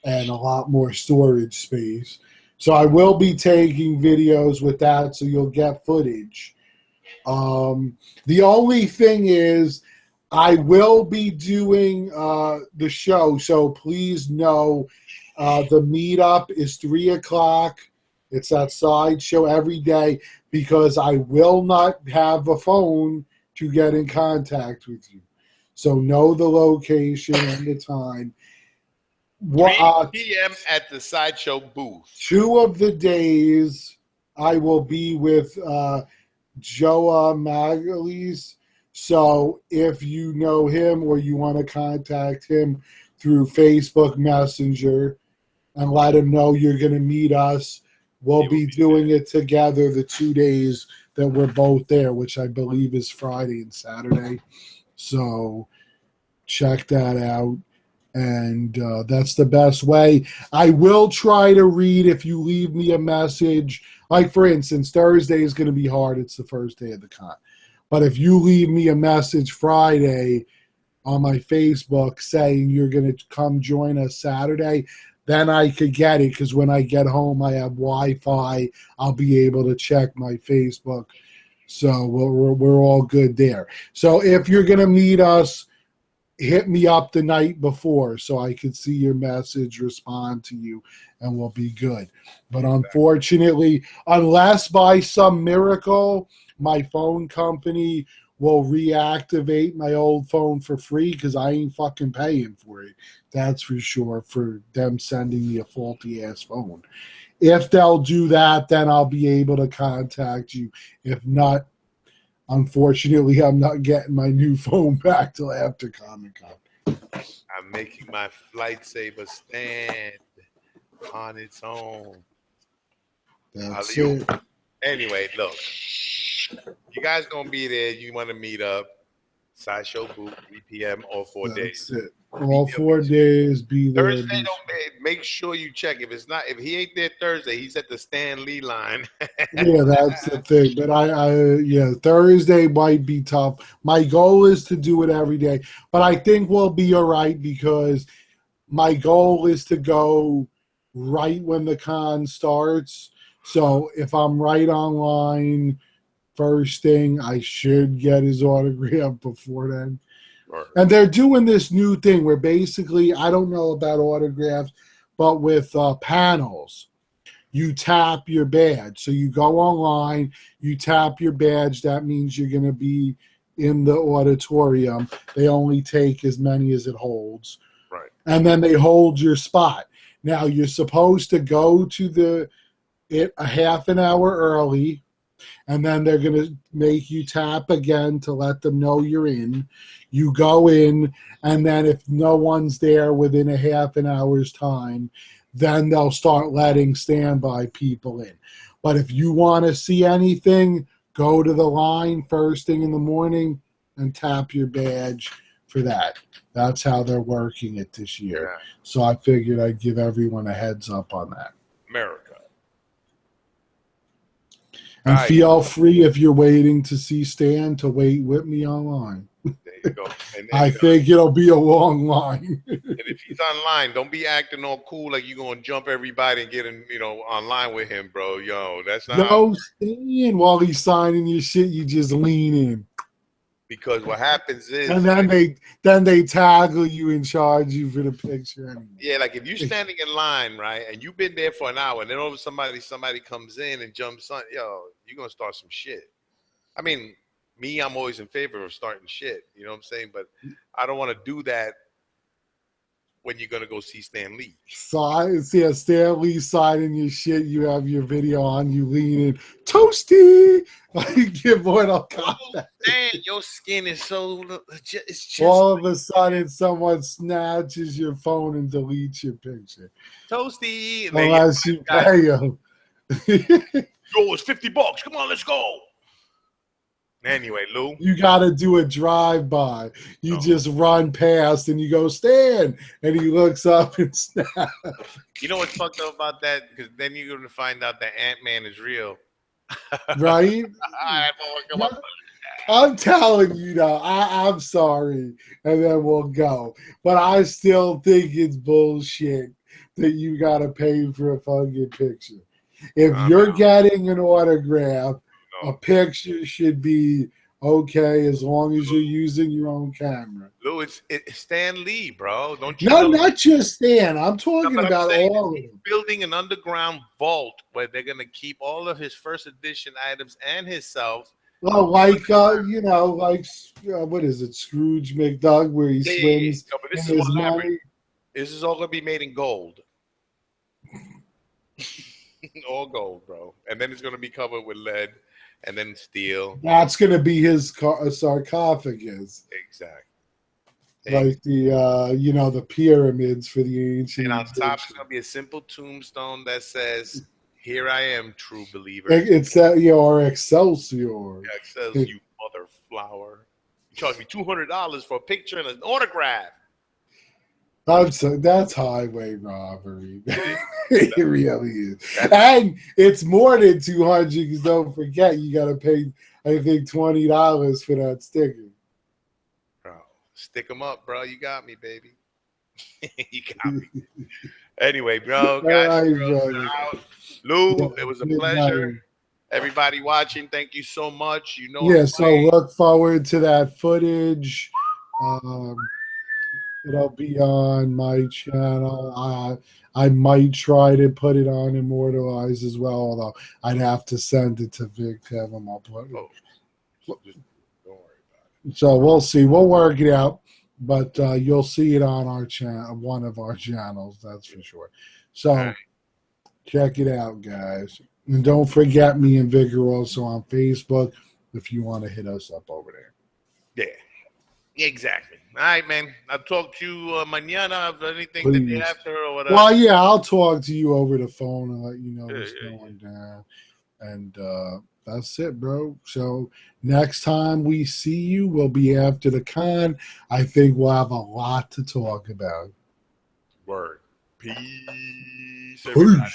and a lot more storage space. So I will be taking videos with that, so you'll get footage. The only thing is I will be doing the show, so please know the meetup is 3 o'clock. It's that sideshow every day because I will not have a phone to get in contact with you. So know the location and the time. 3 p.m. at the sideshow booth. 2 of the days I will be with Joa Magalis. So if you know him or you want to contact him through Facebook Messenger and let him know you're going to meet us, we'll be doing it together the 2 days that we're both there, which I believe is Friday and Saturday. So check that out. And that's the best way. I will try to read if you leave me a message. Like, for instance, Thursday is going to be hard. It's the first day of the con. But if you leave me a message Friday on my Facebook saying you're going to come join us Saturday, then I could get it because when I get home, I have Wi-Fi. I'll be able to check my Facebook. So we're all good there. So if you're going to meet us, hit me up the night before so I can see your message, respond to you, and we'll be good. But unfortunately, unless by some miracle my phone company will reactivate my old phone for free because I ain't fucking paying for it. That's for sure, for them sending me a faulty-ass phone. If they'll do that, then I'll be able to contact you. If not, unfortunately, I'm not getting my new phone back till after Comic-Con. I'm making my lightsaber stand on its own. That's it. Anyway, look. You guys going to be there. You want to meet up. Sideshow booth, 3 p.m. all 4 days. That's it. All 4 days, be there. Thursday, make sure you check. If he ain't there Thursday, he's at the Stan Lee line. Yeah, that's the thing. But Thursday might be tough. My goal is to do it every day, but I think we'll be all right because my goal is to go right when the con starts. So if I'm right online first thing, I should get his autograph before then. Right. And they're doing this new thing where basically, I don't know about autographs, but with panels, you tap your badge. So you go online, you tap your badge. That means you're going to be in the auditorium. They only take as many as it holds. Right. And then they hold your spot. Now you're supposed to go to it a half an hour early, and then they're going to make you tap again to let them know you're in. You go in, and then if no one's there within a half an hour's time, then they'll start letting standby people in. But if you want to see anything, go to the line first thing in the morning and tap your badge for that. That's how they're working it this year. Yeah. So I figured I'd give everyone a heads up on that. America. And Right. feel free, if you're waiting to see Stan, to wait with me online. There you go. I think it'll be a long line. And if he's online, don't be acting all cool like you're gonna jump everybody and get in, online with him, bro. Yo, that's not how. No, Stan, while he's signing your shit, you just lean in. Because what happens is, and then they tackle you and charge you for the picture anyway. Yeah, like if you're standing in line, right, and you've been there for an hour, and then over somebody comes in and jumps on, you're gonna start some shit. I mean, I'm always in favor of starting shit. You know what I'm saying? But I don't want to do that when you're gonna go see Stan Lee. So I see Stan Lee signing your shit. You have your video on. You lean in, toasty. Like give Mortal Kombat. Stan, your skin is so. It's just all of a sudden, someone snatches your phone and deletes your picture. Toasty. Unless you pay them. Yo, it's $50. Come on, let's go. Anyway, Lou. You got to do a drive-by. You just run past and you go, Stan. And he looks up and snaps. You know what's fucked up about that? Because then you're going to find out that Ant-Man is real. Right? I'm telling you, though, I'm sorry. And then we'll go. But I still think it's bullshit that you got to pay for a fucking picture. If you're getting an autograph, a picture should be okay as long as you're using your own camera. Lou, it's Stan Lee, bro. Don't you know? No, not just Stan. I'm talking about all of them. Building an underground vault where they're going to keep all of his first edition items and himself. Well, like, what is it, Scrooge McDuck, where he swims No, but this in is his money? This is all going to be made in gold. All gold, bro. And then it's going to be covered with lead. And then steel. That's going to be his sarcophagus. Exactly. Like the pyramids for the ancient. And on top, it's going to be a simple tombstone that says, "Here I am, true believer." It's that, or Excelsior. Yeah, Excelsior, you mother flower. You charge me $200 for a picture and an autograph. That's highway robbery. It really is. And it's more than 200 because don't forget you got to pay, I think, $20 for that sticker. Bro, stick them up, bro. You got me, baby. You got me. Anyway, bro, guys, Lou, it was a pleasure. Night. Everybody watching, thank you so much. So look forward to that footage. It'll be on my channel. I might try to put it on Immortalized as well, although I'd have to send it to Vic to have him upload. Don't worry about it. So we'll see. We'll work it out, but you'll see it on our channel, one of our channels, that's for sure. So check it out, guys. And don't forget me and Vic are also on Facebook if you want to hit us up over there. Yeah, exactly. All right, man. I'll talk to you mañana of anything the day after or whatever. Well, yeah, I'll talk to you over the phone and let you know what's going down. And that's it, bro. So next time we see you will be after the con. I think we'll have a lot to talk about. Word. Peace, everybody.